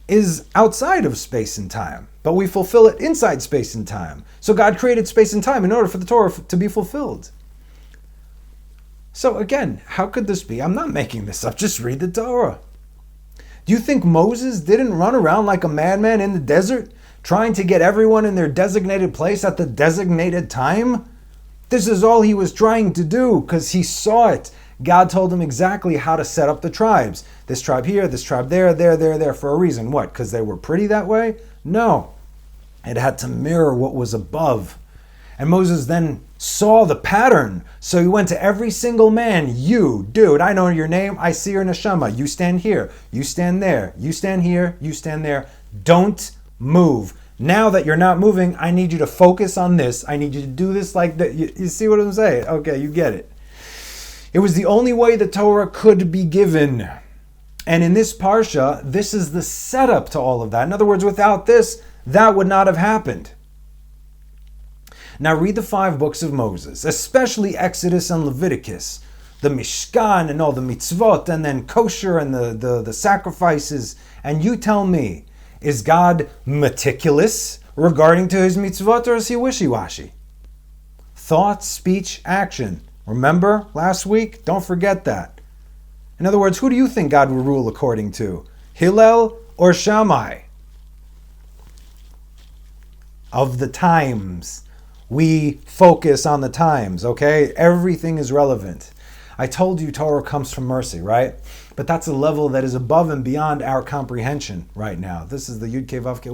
is outside of space and time, but we fulfill it inside space and time. So God created space and time in order for the Torah to be fulfilled. So again, how could this be? I'm not making this up. Just read the Torah. Do you think Moses didn't run around like a madman in the desert, trying to get everyone in their designated place at the designated time? This is all he was trying to do because he saw it. God told him exactly how to set up the tribes. This tribe here, this tribe there, there, for a reason. What? Because they were pretty that way? No. It had to mirror what was above. And Moses then saw the pattern. So he went to every single man. You, dude, I know your name. I see your neshama. You stand here. You stand there. You stand here. You stand there. Don't move. Now that you're not moving, I need you to focus on this. I need you to do this like that. You see what I'm saying? Okay, you get it. It was the only way the Torah could be given. And in this parsha, this is the setup to all of that. In other words, without this, that would not have happened. Now read the 5 books of Moses, especially Exodus and Leviticus, the Mishkan and all the mitzvot, and then kosher and the sacrifices. And you tell me, is God meticulous regarding to his mitzvot, or is he wishy-washy? Thought, speech, action. Remember last week? Don't forget that. In other words, who do you think God will rule according to? Hillel or Shammai? Of the times. We focus on the times, okay? Everything is relevant. I told you Torah comes from mercy, right? But that's a level that is above and beyond our comprehension right now. This is the Yud Kei Vav Kei.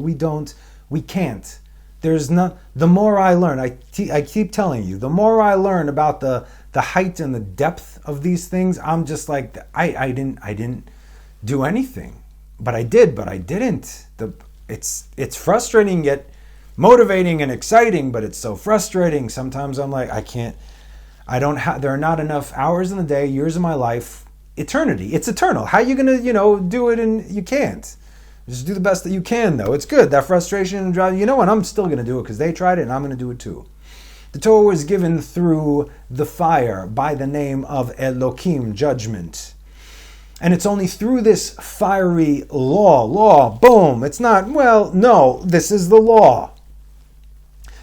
We can't. There's not. The more I learn, I keep telling you, the more I learn about the height and the depth of these things, I'm just like, I didn't do anything, but I didn't. It's frustrating yet motivating and exciting, but it's so frustrating. Sometimes I'm like, there are not enough hours in the day, years of my life, eternity. It's eternal. How are you going to, do it? And you can't. Just do the best that you can, though. It's good. That frustration and drive, you know what? I'm still going to do it because they tried it and I'm going to do it too. The Torah was given through the fire by the name of Elohim, judgment. And it's only through this fiery law, boom. It's not, no, this is the law.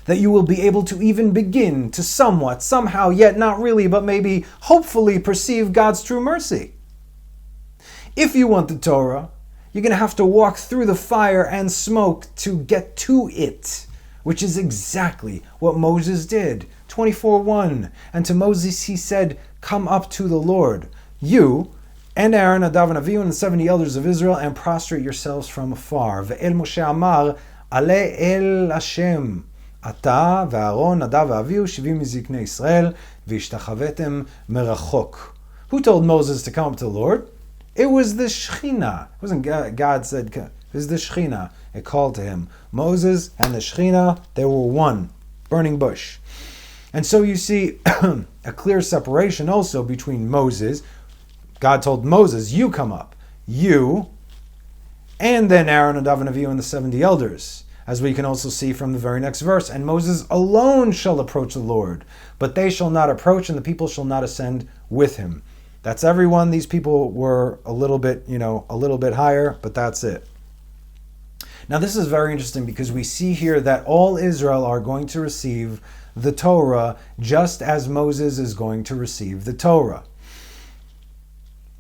That you will be able to even begin to somewhat, somehow, yet not really, but maybe, hopefully perceive God's true mercy. If you want the Torah, You're going to have to walk through the fire and smoke to get to it, which is exactly what Moses did. 24:1. And to Moses he said, come up to the Lord, you and Aaron, Nadav and Avihu, and the 70 elders of Israel, and prostrate yourselves from afar. Ve'el Moshe amar, ale el Hashem, ata ve'Aaron, Nadav ve'Avihu, 70 miziknei Israel, v'ishtachavetem merachok. Who told Moses to come up to the Lord? It was the Shekhinah. It wasn't God said, it was the Shekhinah. It called to him. Moses and the Shekhinah, they were one. Burning bush. And so you see a clear separation also between Moses. God told Moses, you come up. You, and then Aaron, Nadav, and Avihu, and the 70 elders. As we can also see from the very next verse. And Moses alone shall approach the Lord, but they shall not approach, and the people shall not ascend with him. That's everyone. These people were a little bit higher, but that's it. Now this is very interesting because we see here that all Israel are going to receive the Torah just as Moses is going to receive the Torah.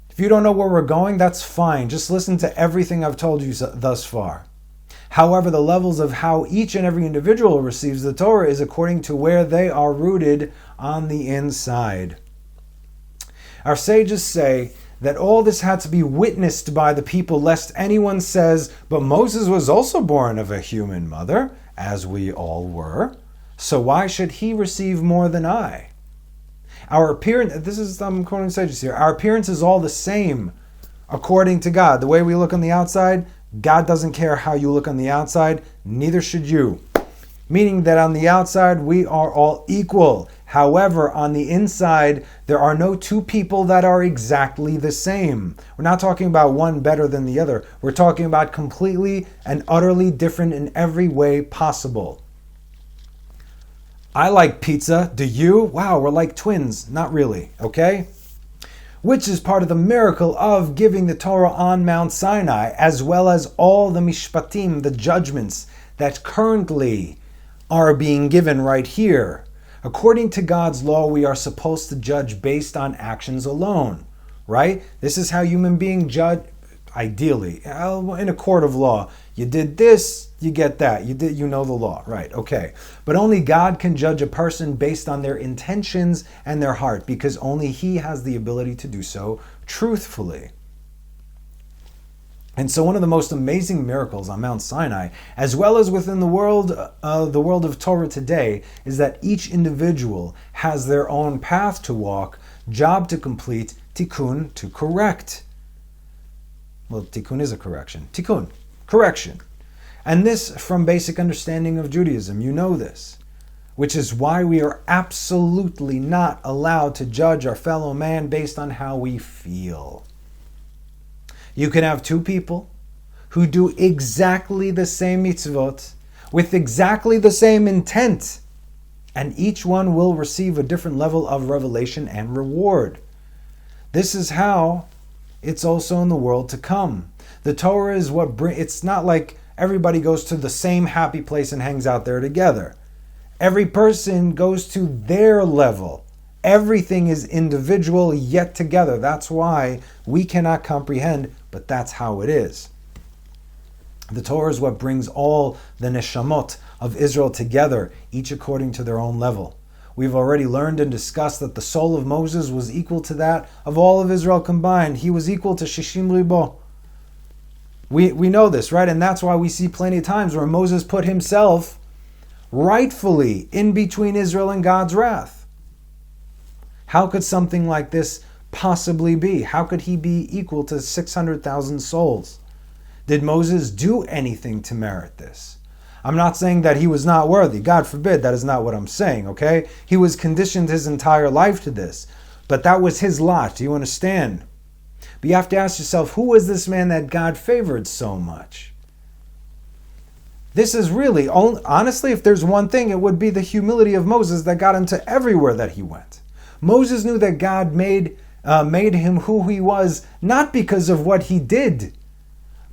If you don't know where we're going, that's fine. Just listen to everything I've told you thus far. However, the levels of how each and every individual receives the Torah is according to where they are rooted on the inside. Our sages say that all this had to be witnessed by the people, lest anyone says, but Moses was also born of a human mother, as we all were. So why should he receive more than I? Our appearance, I'm quoting sages here, our appearance is all the same according to God. The way we look on the outside, God doesn't care how you look on the outside, neither should you. Meaning that on the outside, we are all equal. However, on the inside, there are no two people that are exactly the same. We're not talking about one better than the other. We're talking about completely and utterly different in every way possible. I like pizza. Do you? Wow, we're like twins. Not really, okay? Which is part of the miracle of giving the Torah on Mount Sinai, as well as all the Mishpatim, the judgments that currently are being given right here. According to God's law, we are supposed to judge based on actions alone, right? This is how human beings judge, ideally, in a court of law. You did this, you get that. You know the law, right? Okay. But only God can judge a person based on their intentions and their heart, because only He has the ability to do so truthfully. And so one of the most amazing miracles on Mount Sinai, as well as within the world of Torah today, is that each individual has their own path to walk, job to complete, tikkun, to correct. Well, tikkun is a correction. Tikkun, correction. And this from basic understanding of Judaism, you know this, which is why we are absolutely not allowed to judge our fellow man based on how we feel. You can have two people who do exactly the same mitzvot with exactly the same intent, and each one will receive a different level of revelation and reward. This is how it's also in the world to come. The Torah is it's not like everybody goes to the same happy place and hangs out there together. Every person goes to their level. Everything is individual yet together. That's why we cannot comprehend, but that's how it is. The Torah is what brings all the neshamot of Israel together, each according to their own level. We've already learned and discussed that the soul of Moses was equal to that of all of Israel combined. He was equal to Shishim Ribo. We know this, right? And that's why we see plenty of times where Moses put himself rightfully in between Israel and God's wrath. How could something like this possibly be? How could he be equal to 600,000 souls? Did Moses do anything to merit this? I'm not saying that he was not worthy. God forbid, that is not what I'm saying, okay? He was conditioned his entire life to this. But that was his lot, do you understand? But you have to ask yourself, who was this man that God favored so much? This is really, honestly, if there's one thing, it would be the humility of Moses that got him to everywhere that he went. Moses knew that God made him who he was, not because of what he did,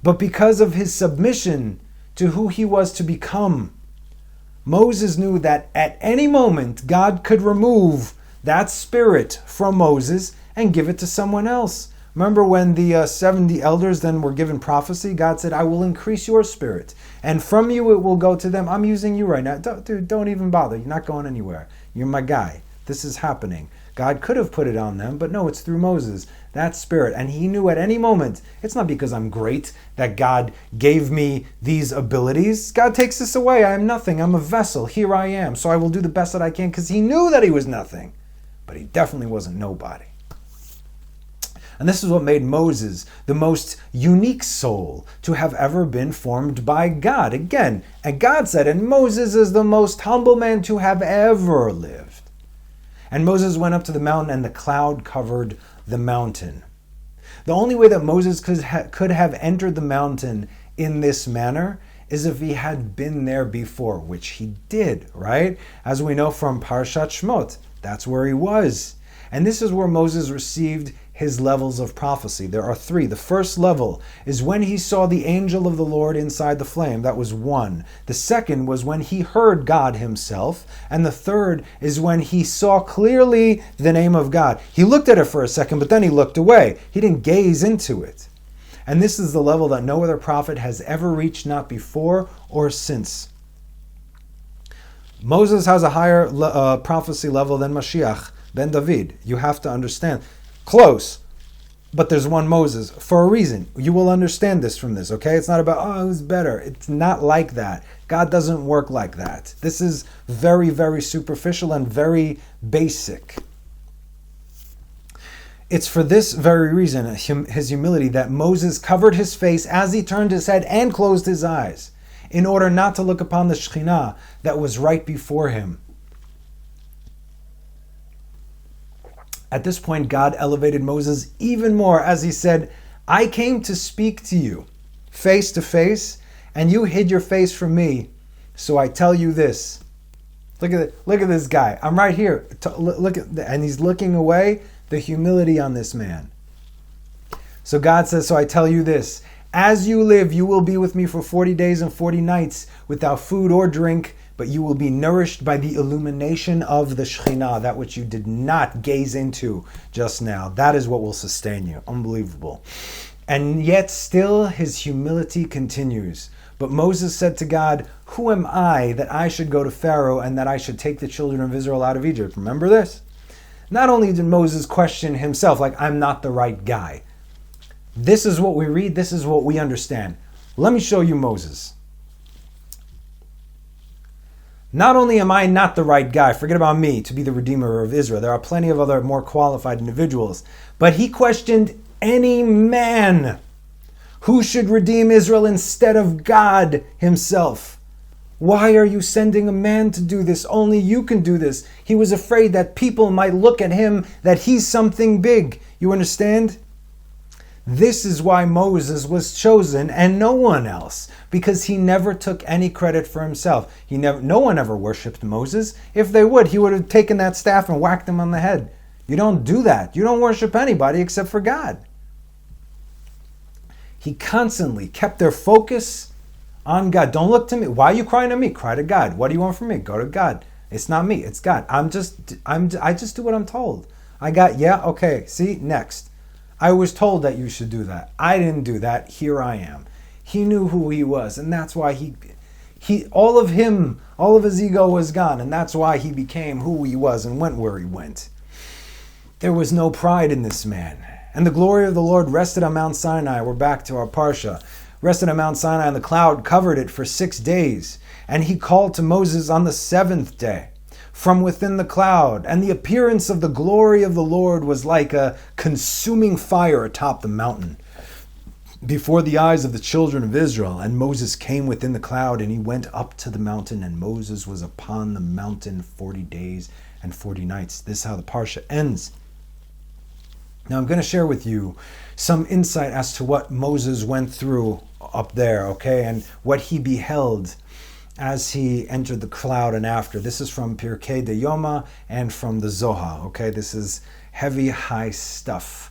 but because of his submission to who he was to become. Moses knew that at any moment God could remove that spirit from Moses and give it to someone else. Remember when the 70 elders then were given prophecy? God said, I will increase your spirit, and from you it will go to them. I'm using you right now. Don't even bother. You're not going anywhere. You're my guy. This is happening. God could have put it on them, but no, it's through Moses, that spirit. And he knew at any moment, it's not because I'm great that God gave me these abilities. God takes this away. I am nothing. I'm a vessel. Here I am. So I will do the best that I can, because he knew that he was nothing. But he definitely wasn't nobody. And this is what made Moses the most unique soul to have ever been formed by God. Again, and God said, and Moses is the most humble man to have ever lived. And Moses went up to the mountain, and the cloud covered the mountain. The only way that Moses could have entered the mountain in this manner is if he had been there before, which he did, right? As we know from Parashat Shmot, that's where he was. And this is where Moses received his levels of prophecy. There are 3. The first level is when he saw the angel of the Lord inside the flame. That was 1. The second was when he heard God himself. And the third is when he saw clearly the name of God. He looked at it for a second, but then he looked away. He didn't gaze into it. And this is the level that no other prophet has ever reached, not before or since. Moses has a higher prophecy level than Mashiach ben David. You have to understand. Close, but there's one Moses for a reason. You will understand this from this, okay? It's not about, who's better. It's not like that. God doesn't work like that. This is very, very superficial and very basic. It's for this very reason, his humility, that Moses covered his face as he turned his head and closed his eyes, in order not to look upon the Shekhinah that was right before him. At this point, God elevated Moses even more as he said, I came to speak to you face to face, and you hid your face from me. So I tell you this. Look at this guy. I'm right here. And he's looking away. The humility on this man. So God says, so I tell you this. As you live, you will be with me for 40 days and 40 nights without food or drink, but you will be nourished by the illumination of the Shekhinah, that which you did not gaze into just now. That is what will sustain you. Unbelievable. And yet still his humility continues. But Moses said to God, who am I that I should go to Pharaoh and that I should take the children of Israel out of Egypt? Remember this? Not only did Moses question himself, like, I'm not the right guy. This is what we read. This is what we understand. Let me show you Moses. Not only am I not the right guy, forget about me, to be the Redeemer of Israel. There are plenty of other more qualified individuals. But he questioned any man who should redeem Israel instead of God himself. Why are you sending a man to do this? Only you can do this. He was afraid that people might look at him, that he's something big. You understand? This is why Moses was chosen and no one else, because he never took any credit for himself. No one ever worshipped Moses. If they would, he would have taken that staff and whacked him on the head. You don't do that. You don't worship anybody except for God. He constantly kept their focus on God. Don't look to me. Why are you crying to me? Cry to God. What do you want from me? Go to God. It's not me. It's God. I just do what I'm told. Okay. See, next. I was told that you should do that. I didn't do that. Here I am. He knew who he was, and that's why all of his ego was gone, and that's why he became who he was and went where he went. There was no pride in this man. And the glory of the Lord rested on Mount Sinai. We're back to our Parsha. Rested on Mount Sinai, and the cloud covered it for 6 days. And he called to Moses on the 7th day from within the cloud. And the appearance of the glory of the Lord was like a consuming fire atop the mountain before the eyes of the children of Israel. And Moses came within the cloud, and he went up to the mountain, and Moses was upon the mountain 40 days and 40 nights. This is how the Parsha ends. Now I'm going to share with you some insight as to what Moses went through up there, okay, and what he beheld as he entered the cloud and after. This is from Pirkei de Yoma and from the Zohar, okay? This is heavy, high stuff.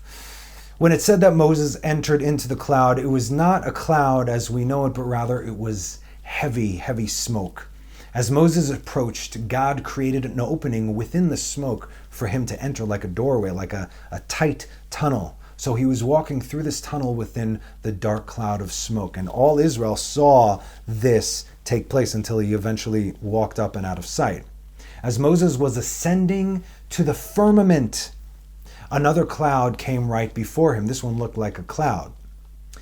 When it said that Moses entered into the cloud, it was not a cloud as we know it, but rather it was heavy, heavy smoke. As Moses approached, God created an opening within the smoke for him to enter, like a doorway, like a tight tunnel, So he was walking through this tunnel within the dark cloud of smoke. And all Israel saw this take place until he eventually walked up and out of sight. As Moses was ascending to the firmament, another cloud came right before him. This one looked like a cloud.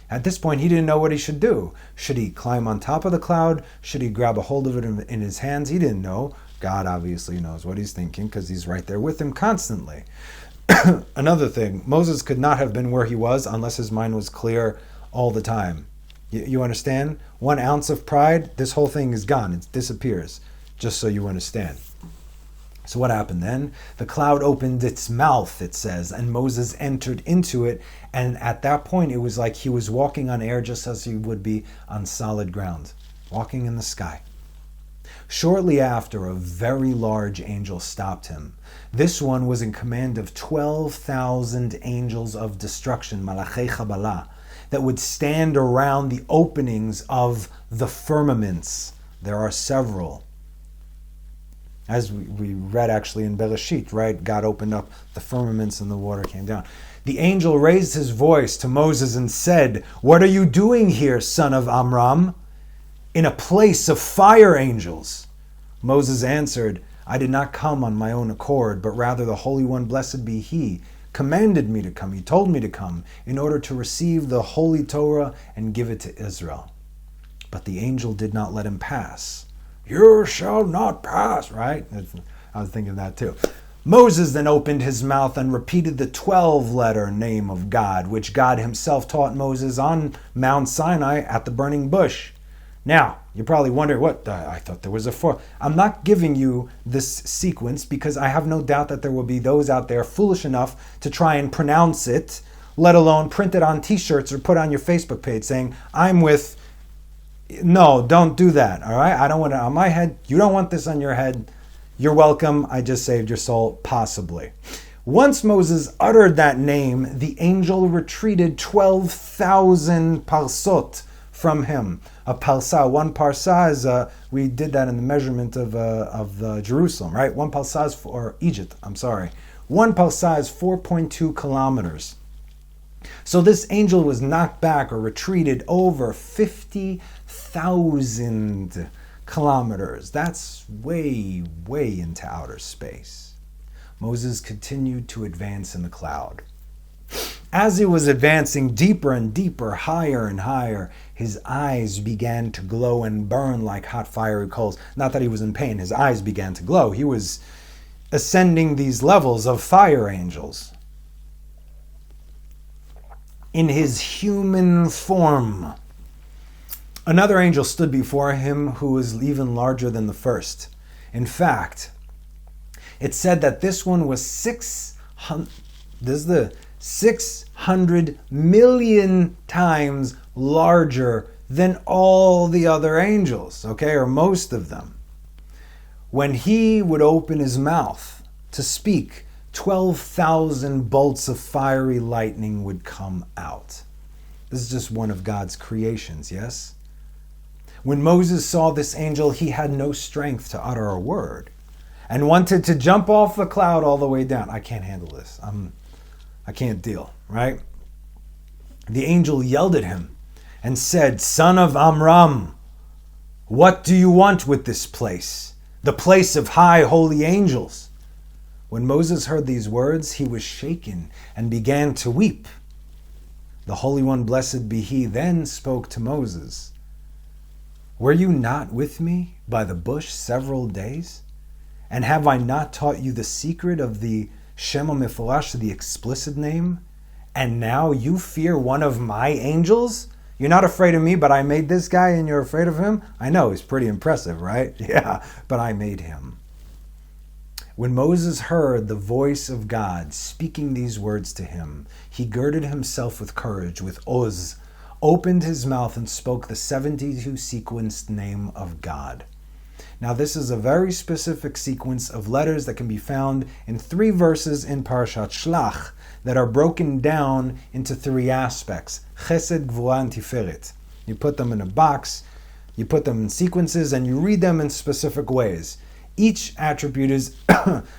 At this point, he didn't know what he should do. Should he climb on top of the cloud? Should he grab a hold of it in his hands? He didn't know. God obviously knows what he's thinking because he's right there with him constantly. Another thing, Moses could not have been where he was unless his mind was clear all the time. You understand? 1 ounce of pride, this whole thing is gone. It disappears, just so you understand. So what happened then? The cloud opened its mouth, it says, and Moses entered into it. And at that point, it was like he was walking on air just as he would be on solid ground, walking in the sky. Shortly after, a very large angel stopped him. This one was in command of 12,000 angels of destruction, Malachei Chabalah, that would stand around the openings of the firmaments. There are several. As we read actually in Bereshit, right? God opened up the firmaments and the water came down. The angel raised his voice to Moses and said, "What are you doing here, son of Amram, in a place of fire angels?" Moses answered, "I did not come on my own accord, but rather the Holy One, blessed be He, commanded me to come. He told me to come in order to receive the Holy Torah and give it to Israel." But the angel did not let him pass. "You shall not pass," right? I was thinking that too. Moses then opened his mouth and repeated the 12-letter name of God, which God himself taught Moses on Mount Sinai at the burning bush. Now, you probably wonder, what? I thought there was a 4. I'm not giving you this sequence because I have no doubt that there will be those out there foolish enough to try and pronounce it, let alone print it on t-shirts or put on your Facebook page saying, "I'm with..." No, don't do that, all right? I don't want it on my head. You don't want this on your head. You're welcome. I just saved your soul, possibly. Once Moses uttered that name, the angel retreated 12,000 parsot from him. A parsa, 1 parsa is, we did that in the measurement of Jerusalem, right? 1 parsa is for Egypt, 1 parsa is 4.2 kilometers. So this angel was knocked back or retreated over 50,000 kilometers. That's way, way into outer space. Moses continued to advance in the cloud. As he was advancing deeper and deeper, higher and higher, his eyes began to glow and burn like hot fiery coals. Not that he was in pain, his eyes began to glow. He was ascending these levels of fire angels. In his human form, another angel stood before him who was even larger than the first. In fact, it said that this one was 600 million times larger than all the other angels, okay, or most of them. When he would open his mouth to speak, 12,000 bolts of fiery lightning would come out. This is just one of God's creations, yes? When Moses saw this angel, he had no strength to utter a word and wanted to jump off the cloud all the way down. I can't handle this. I can't deal, right? The angel yelled at him and said, "Son of Amram, what do you want with this place, the place of high holy angels?" When Moses heard these words, he was shaken and began to weep. The Holy One, blessed be He, then spoke to Moses. "Were you not with me by the bush several days? And have I not taught you the secret of the Shema Meforash, the explicit name? And now you fear one of my angels? You're not afraid of me, but I made this guy and you're afraid of him? I know, he's pretty impressive, right? Yeah, but I made him." When Moses heard the voice of God speaking these words to him, he girded himself with courage, with oz, opened his mouth and spoke the 72 sequenced name of God. Now this is a very specific sequence of letters that can be found in 3 verses in Parashat Shlach that are broken down into 3 aspects, Chesed, Gvura, and Tiferet. You put them in a box, you put them in sequences, and you read them in specific ways. Each attribute is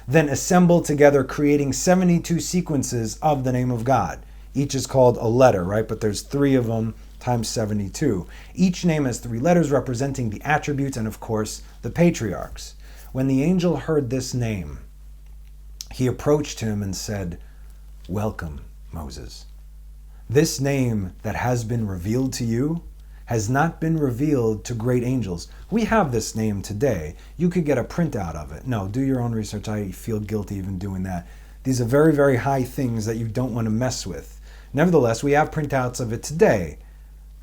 then assembled together, creating 72 sequences of the name of God. Each is called a letter, right? But there's 3 of them times 72. Each name has 3 letters representing the attributes and, of course, the patriarchs. When the angel heard this name, he approached him and said, "Welcome, Moses. This name that has been revealed to you has not been revealed to great angels." We have this name today. You could get a printout of it. No, do your own research. I feel guilty even doing that. These are very, very high things that you don't want to mess with. Nevertheless, we have printouts of it today.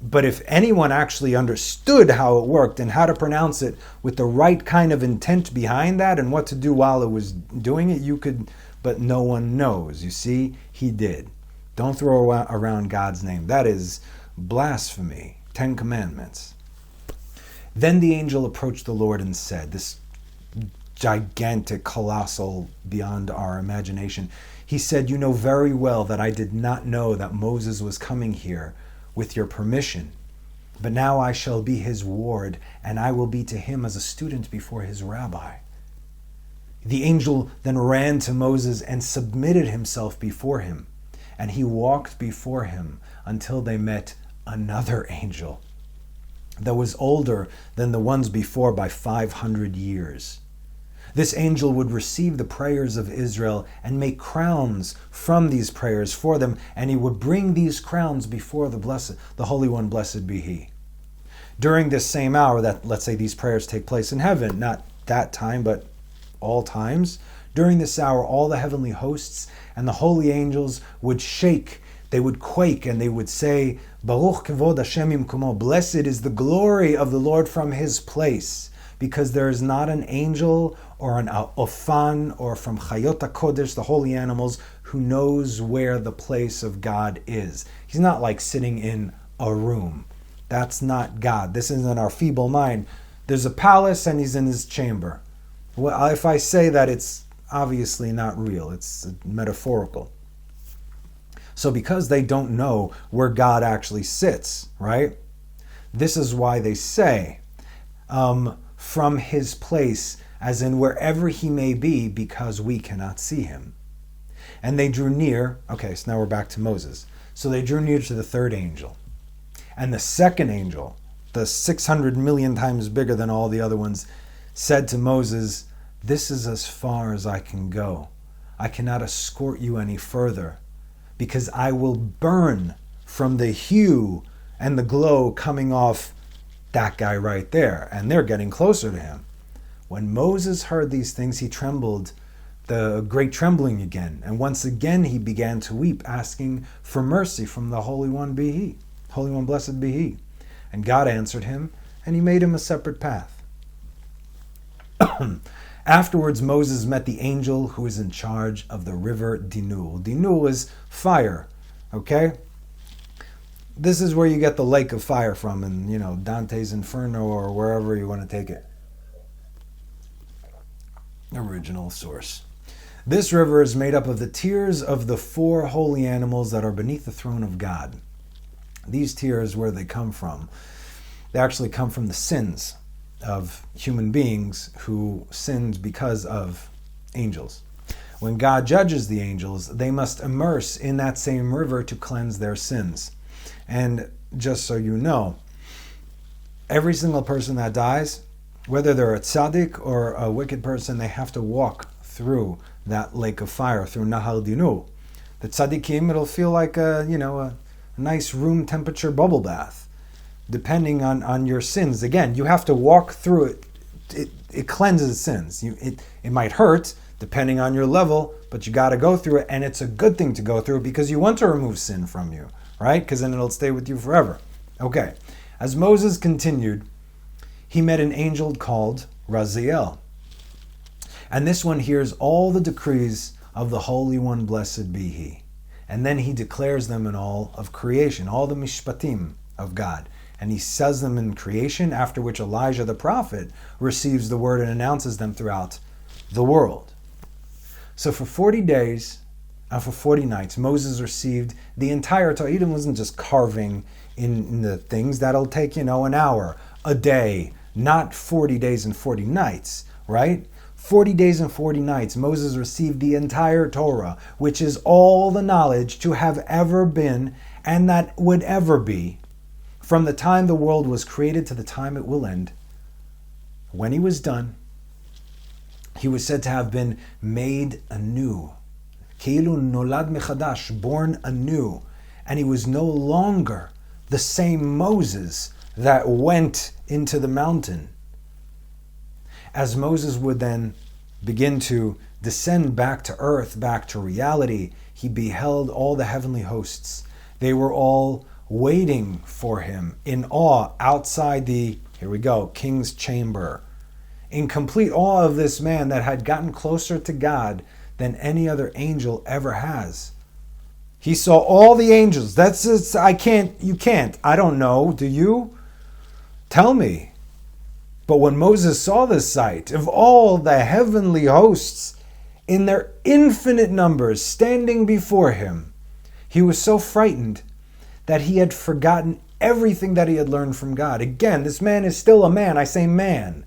But if anyone actually understood how it worked and how to pronounce it with the right kind of intent behind that and what to do while it was doing it, you could, but no one knows. You see, he did. Don't throw around God's name. That is blasphemy. 10 Commandments. Then the angel approached the Lord and said, this gigantic, colossal, beyond our imagination, he said, "You know very well that I did not know that Moses was coming here with your permission. But now I shall be his ward, and I will be to him as a student before his rabbi." The angel then ran to Moses and submitted himself before him, and he walked before him until they met another angel that was older than the ones before by 500 years. This angel would receive the prayers of Israel and make crowns from these prayers for them, and he would bring these crowns before the Holy One, blessed be he. During this same hour that, let's say, these prayers take place in heaven, not that time, but all times, during this hour, all the heavenly hosts and the holy angels would shake, they would quake, and they would say, "Baruch kevod Hashem imkomo," blessed is the glory of the Lord from his place, because there is not an angel or an ofan or from Chayot HaKodesh, the holy animals, who knows where the place of God is. He's not like sitting in a room. That's not God. This isn't our feeble mind. There's a palace and he's in his chamber. Well, if I say that, it's obviously not real. It's metaphorical. So because they don't know where God actually sits, right? This is why they say, from his place, as in wherever he may be, because we cannot see him. And they drew near. Okay, so now we're back to Moses. So they drew near to the 3rd angel. And the 2nd angel, the 600 million times bigger than all the other ones, said to Moses, "This is as far as I can go. I cannot escort you any further, because I will burn from the hue and the glow coming off that guy right there." And they're getting closer to him. When Moses heard these things, he trembled, the great trembling again. And once again he began to weep, asking for mercy from the Holy One be he. Holy One, blessed be he. And God answered him, and he made him a separate path. Afterwards, Moses met the angel who is in charge of the river Dinul. Dinul is fire, okay? This is where you get the lake of fire from in, Dante's Inferno or wherever you want to take it. Original source. This river is made up of the tears of the 4 holy animals that are beneath the throne of God. These tears, where they come from? They actually come from the sins of human beings who sinned because of angels. When God judges the angels, they must immerse in that same river to cleanse their sins. And just so you know, every single person that dies, whether they're a tzaddik or a wicked person, they have to walk through that lake of fire, through Nahal Dinul. The tzaddikim, it'll feel like a nice room temperature bubble bath, depending on your sins. Again, you have to walk through it. It cleanses sins. It might hurt, depending on your level, but you got to go through it, and it's a good thing to go through because you want to remove sin from you, right? Because then it'll stay with you forever. Okay, as Moses continued, he met an angel called Raziel. And this one hears all the decrees of the Holy One, blessed be he. And then he declares them in all of creation, all the Mishpatim of God. And he says them in creation, after which Elijah the prophet receives the word and announces them throughout the world. So for 40 days and for 40 nights, Moses received the entire Torah. He wasn't just carving in the things. That'll take, an hour, a day, not 40 days and 40 nights, right? 40 days and 40 nights, Moses received the entire Torah, which is all the knowledge to have ever been and that would ever be, from the time the world was created to the time it will end. When he was done, he was said to have been made anew. Keilu nolad mechadash, born anew. And he was no longer the same Moses that went into the mountain. As Moses would then begin to descend back to earth, back to reality, he beheld all the heavenly hosts. They were all waiting for him in awe outside the, here we go, king's chamber. In complete awe of this man that had gotten closer to God than any other angel ever has. He saw all the angels. That's just, you can't. I don't know. Do you? Tell me. But when Moses saw this sight of all the heavenly hosts in their infinite numbers standing before him, he was so frightened that he had forgotten everything that he had learned from God. Again, this man is still a man. I say man.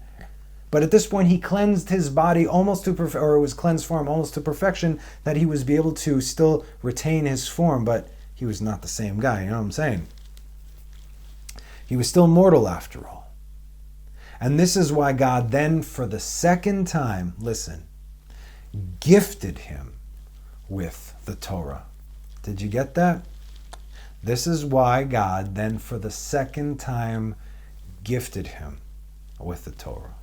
But at this point, he cleansed his body almost to or it was cleansed for him almost to perfection, that he was be able to still retain his form. But he was not the same guy. You know what I'm saying? He was still mortal after all. And this is why God then, for the second time, listen, gifted him with the Torah. Did you get that? This is why God then, for the second time, gifted him with the Torah.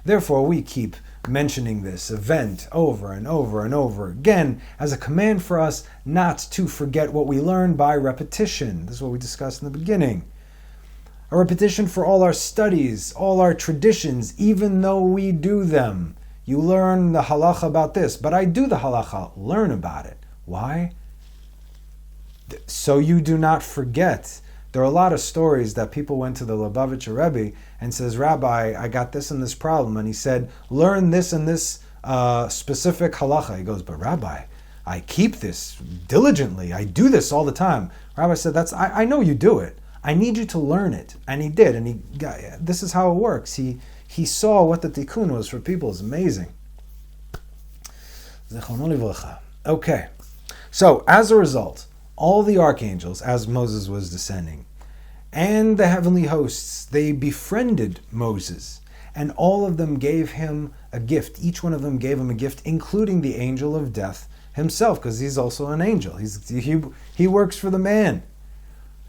Therefore, we keep mentioning this event over and over and over again as a command for us not to forget what we learn by repetition. This is what we discussed in the beginning. A repetition for all our studies, all our traditions, even though we do them. You learn the halacha about this, but I do the halacha. Learn about it. Why? So you do not forget. There are a lot of stories that people went to the Lubavitcher Rebbe and says, Rabbi, I got this and this problem. And he said, learn this and this specific halacha. He goes, but Rabbi, I keep this diligently. I do this all the time. Rabbi said, I know you do it. I need you to learn it. And he did. And this is how it works. He saw what the tikkun was for people. It's amazing. Okay. So, as a result, all the archangels, as Moses was descending, and the heavenly hosts, they befriended Moses. And all of them gave him a gift. Each one of them gave him a gift, including the angel of death himself, because he's also an angel. He works for the man.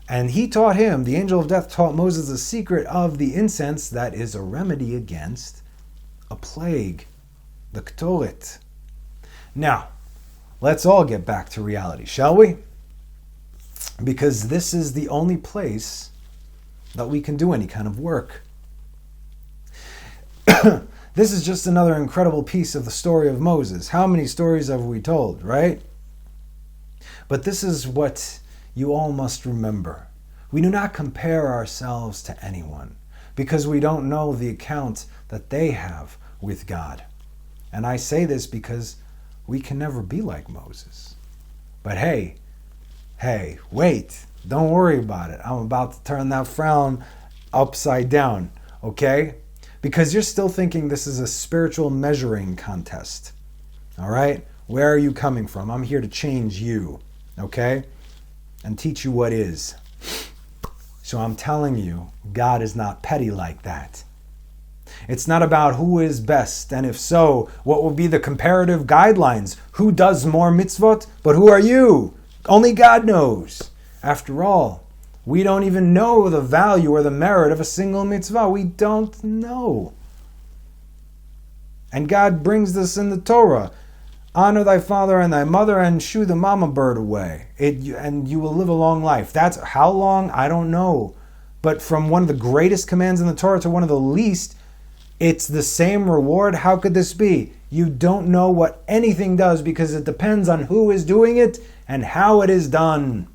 And he taught him, the angel of death taught Moses the secret of the incense that is a remedy against a plague, the Ktoret. Now, let's all get back to reality, shall we? Because this is the only place that we can do any kind of work. This is just another incredible piece of the story of Moses. How many stories have we told, right? But this is what you all must remember. We do not compare ourselves to anyone because we don't know the account that they have with God. And I say this because we can never be like Moses. But hey, wait, don't worry about it. I'm about to turn that frown upside down, okay? Because you're still thinking this is a spiritual measuring contest, all right? Where are you coming from? I'm here to change you, okay? And teach you what is. So I'm telling you, God is not petty like that. It's not about who is best, and if so, what will be the comparative guidelines? Who does more mitzvot? But who are you? Only God knows. After all, we don't even know the value or the merit of a single mitzvah. We don't know. And God brings this in the Torah. Honor thy father and thy mother and shoo the mama bird away. And you will live a long life. That's how long? I don't know. But from one of the greatest commands in the Torah to one of the least, it's the same reward. How could this be? You don't know what anything does because it depends on who is doing it and how it is done.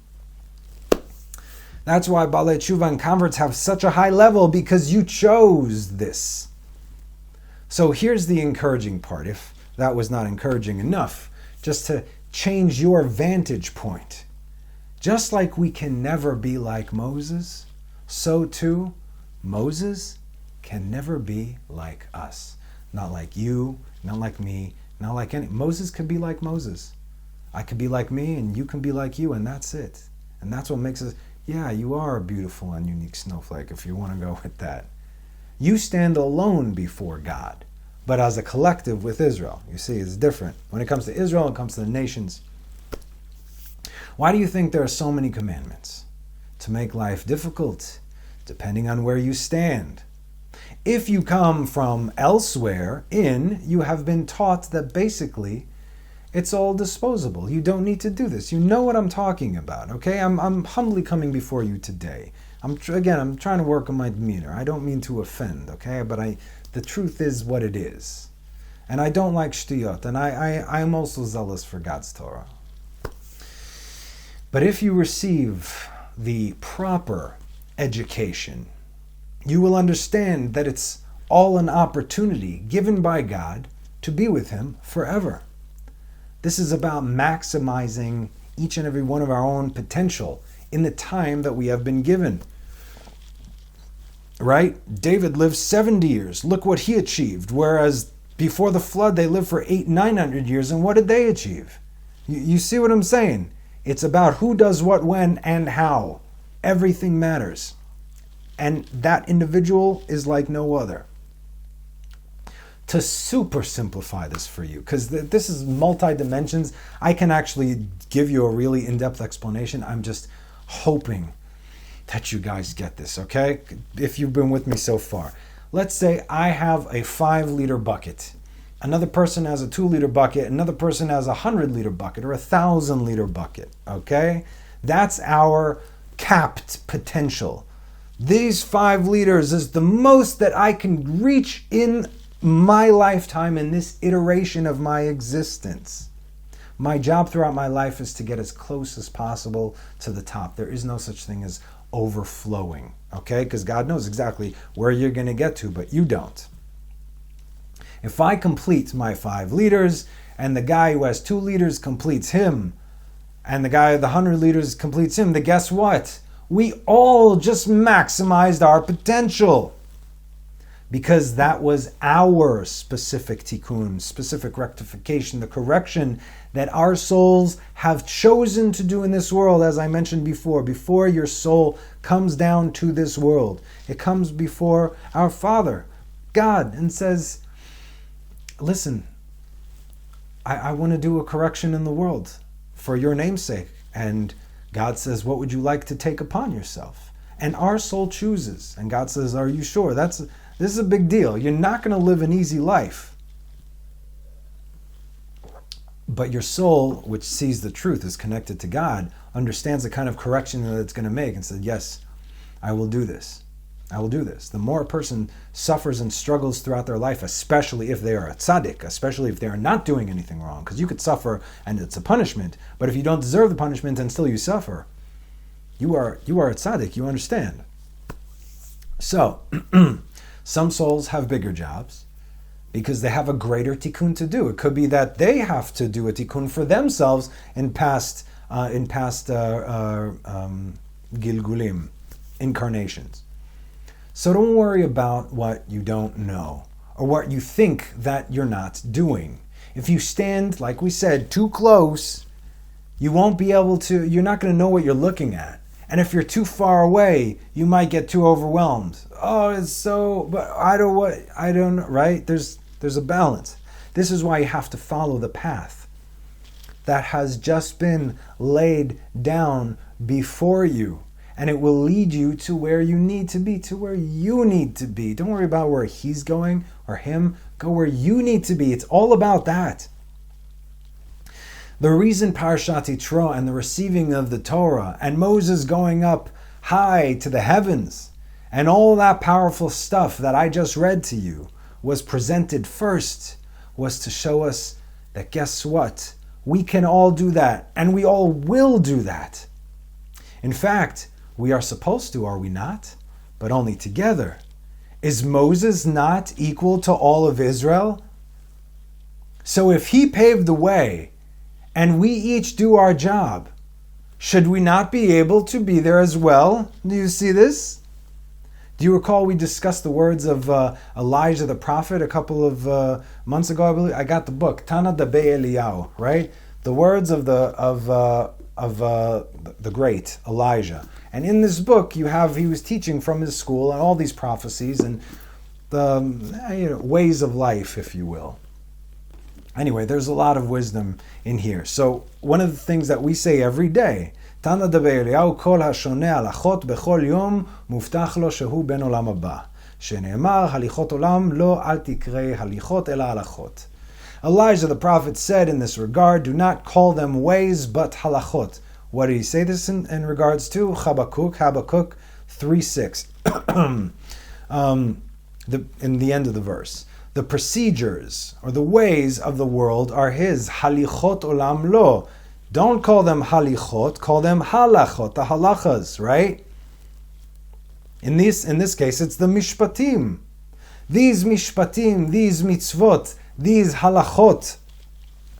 That's why Baalei Tshuva and converts have such a high level, because you chose this. So here's the encouraging part, if that was not encouraging enough, just to change your vantage point. Just like we can never be like Moses, so too Moses can never be like us. Not like you, not like me, not like any. Moses could be like Moses. I could be like me and you can be like you, and that's it. And that's what makes us, yeah, you are a beautiful and unique snowflake if you want to go with that. You stand alone before God, but as a collective with Israel. You see, it's different. When it comes to Israel, it comes to the nations. Why do you think there are so many commandments? To make life difficult, depending on where you stand. If you come from elsewhere in, you have been taught that basically it's all disposable. You don't need to do this. You know what I'm talking about, okay? I'm humbly coming before you today. I'm trying to work on my demeanor. I don't mean to offend, okay? But the truth is what it is. And I don't like shtiyot, and I'm also zealous for God's Torah. But if you receive the proper education, you will understand that it's all an opportunity given by God to be with Him forever. This is about maximizing each and every one of our own potential in the time that we have been given. Right? David lived 70 years. Look what he achieved. Whereas before the flood, they lived for 900 years. And what did they achieve? You see what I'm saying? It's about who does what, when, and how. Everything matters. And that individual is like no other. To super simplify this for you, because this is multi-dimensions, I can actually give you a really in-depth explanation. I'm just hoping that you guys get this, okay? If you've been with me so far. Let's say I have a 5-liter bucket. Another person has a 2-liter bucket. Another person has a 100-liter bucket or a 1,000-liter bucket, okay? That's our capped potential. These 5 liters is the most that I can reach in my lifetime, in this iteration of my existence. My job throughout my life is to get as close as possible to the top. There is no such thing as overflowing, okay? Because God knows exactly where you're going to get to, but you don't. If I complete my 5 liters, and the guy who has 2 liters completes him, and the guy with the 100 liters completes him, then guess what? We all just maximized our potential. Because that was our specific tikkun, specific rectification, the correction that our souls have chosen to do in this world, as I mentioned before your soul comes down to this world. It comes before our Father, God, and says, listen, I want to do a correction in the world for your name's sake. And God says, what would you like to take upon yourself? And our soul chooses. And God says, are you sure? This is a big deal. You're not going to live an easy life. But your soul, which sees the truth, is connected to God, understands the kind of correction that it's going to make and says, yes, I will do this. I will do this. The more a person suffers and struggles throughout their life, especially if they are a tzaddik, especially if they are not doing anything wrong, because you could suffer and it's a punishment, but if you don't deserve the punishment and still you suffer, you are a tzaddik, you understand. So, some souls have bigger jobs because they have a greater tikkun to do. It could be that they have to do a tikkun for themselves in past gilgulim, incarnations. So don't worry about what you don't know or what you think that you're not doing. If you stand, like we said, too close, you're not going to know what you're looking at. And if you're too far away, you might get too overwhelmed. Oh, it's so, but I don't know, right? There's a balance. This is why you have to follow the path that has just been laid down before you. And it will lead you to where you need to be, to where you need to be. Don't worry about where he's going or him. Go where you need to be. It's all about that. The reason Parashat Yitro and the receiving of the Torah and Moses going up high to the heavens and all that powerful stuff that I just read to you was presented first was to show us that guess what? We can all do that and we all will do that. In fact, we are supposed to, are we not? But only together. Is Moses not equal to all of Israel? So if he paved the way and we each do our job, should we not be able to be there as well? Do you see this? Do you recall we discussed the words of Elijah the prophet a couple of months ago? I believe I got the book Tana Dabe Eliyahu, right? The words of the great Elijah. And in this book, he was teaching from his school and all these prophecies and the ways of life, if you will. Anyway, there's a lot of wisdom in here. So one of the things that we say every day, Tana Dabe Eliyahu kol hashoneh halachot bechol yom muftach lo shehu ben olam haba. Shene'emar halichot olam lo al tikrei halichot ela halachot. Elijah the prophet said in this regard, do not call them ways but halachot. What did he say this in regards to? Habakkuk 3:6. In the end of the verse. The procedures or the ways of the world are his. Halichot olam lo. Don't call them halichot, call them halachot, the halachas, right? In this case, it's the mishpatim. These mishpatim, these mitzvot, these halachot,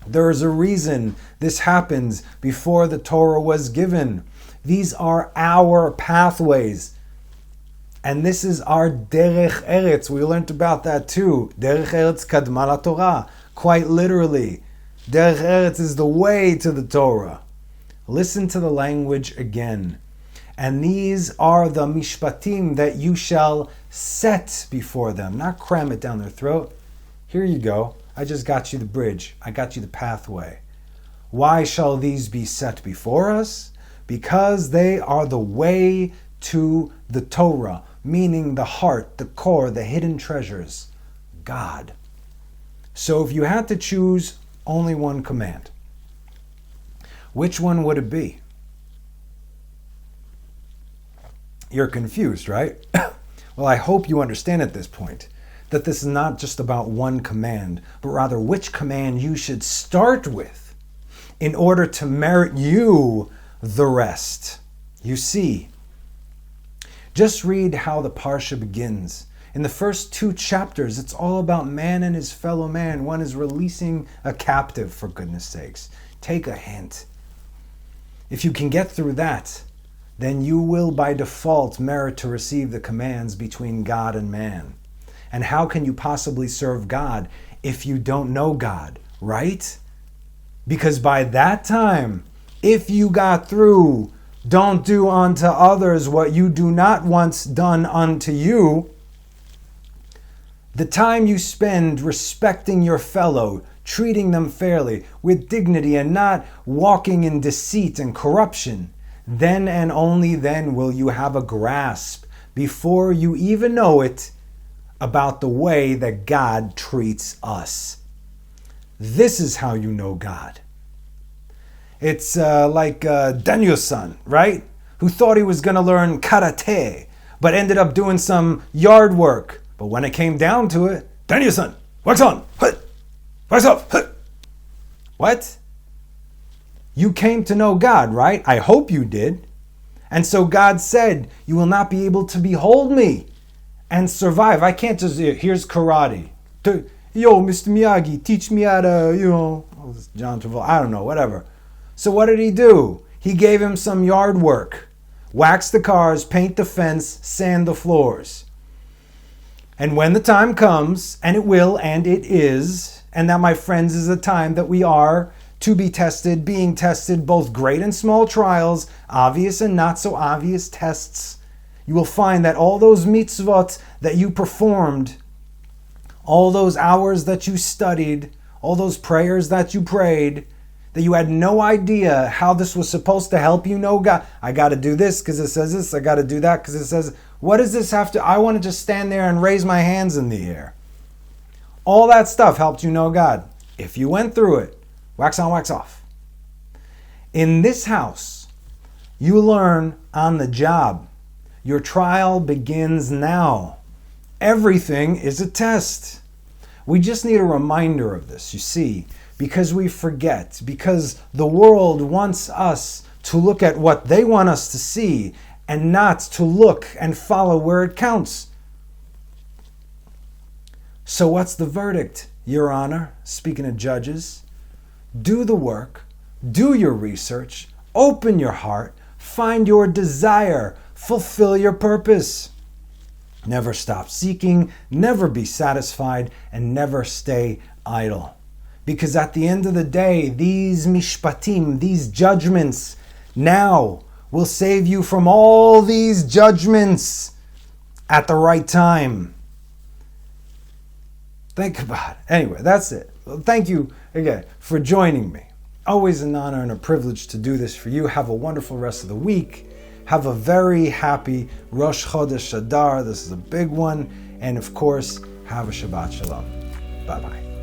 there is a reason this happens before the Torah was given. These are our pathways. And this is our derech eretz. We learned about that too. Derech eretz kadma la Torah. Quite literally. Derech eretz is the way to the Torah. Listen to the language again. And these are the mishpatim that you shall set before them. Not cram it down their throat. Here you go. I just got you the bridge. I got you the pathway. Why shall these be set before us? Because they are the way to the Torah, meaning the heart, the core, the hidden treasures, God. So if you had to choose only one command, which one would it be? You're confused, right? Well, I hope you understand at this point that this is not just about one command, but rather which command you should start with in order to merit you the rest. You see, just read how the Parsha begins. In the first 2 chapters, it's all about man and his fellow man. One is releasing a captive, for goodness sakes. Take a hint. If you can get through that, then you will by default merit to receive the commands between God and man. And how can you possibly serve God if you don't know God, right? Because by that time, if you got through, don't do unto others what you do not once done unto you, the time you spend respecting your fellow, treating them fairly, with dignity, and not walking in deceit and corruption, then and only then will you have a grasp, before you even know it, about the way that God treats us. This is how you know God. It's like Daniel-san, right? Who thought he was going to learn karate, but ended up doing some yard work. But when it came down to it, Daniel-san, wax on, wax off. What? You came to know God, right? I hope you did. And so God said, you will not be able to behold me and survive. I can't just, here's karate. Yo, Mr. Miyagi, teach me how to, John Travolta, I don't know, whatever. So what did he do? He gave him some yard work. Wax the cars, paint the fence, sand the floors. And when the time comes, and it will, and it is, and that, my friends, is the time that we are to be tested, being tested, both great and small trials, obvious and not so obvious tests, you will find that all those mitzvot that you performed, all those hours that you studied, all those prayers that you prayed, that you had no idea how this was supposed to help you know God. I got to do this because it says this. I got to do that because it says, what does this have to, I want to just stand there and raise my hands in the air. All that stuff helped you know God. If you went through it, wax on, wax off. In this house, you learn on the job. Your trial begins now. Everything is a test. We just need a reminder of this, you see, because we forget, because the world wants us to look at what they want us to see and not to look and follow where it counts. So what's the verdict, Your Honor? Speaking of judges, do the work, do your research, open your heart, find your desire, fulfill your purpose. Never stop seeking, never be satisfied, and never stay idle. Because at the end of the day, these mishpatim, these judgments, now will save you from all these judgments at the right time. Think about it. Anyway, that's it. Well, thank you again for joining me. Always an honor and a privilege to do this for you. Have a wonderful rest of the week. Have a very happy Rosh Chodesh Adar. This is a big one. And of course, have a Shabbat Shalom. Bye-bye.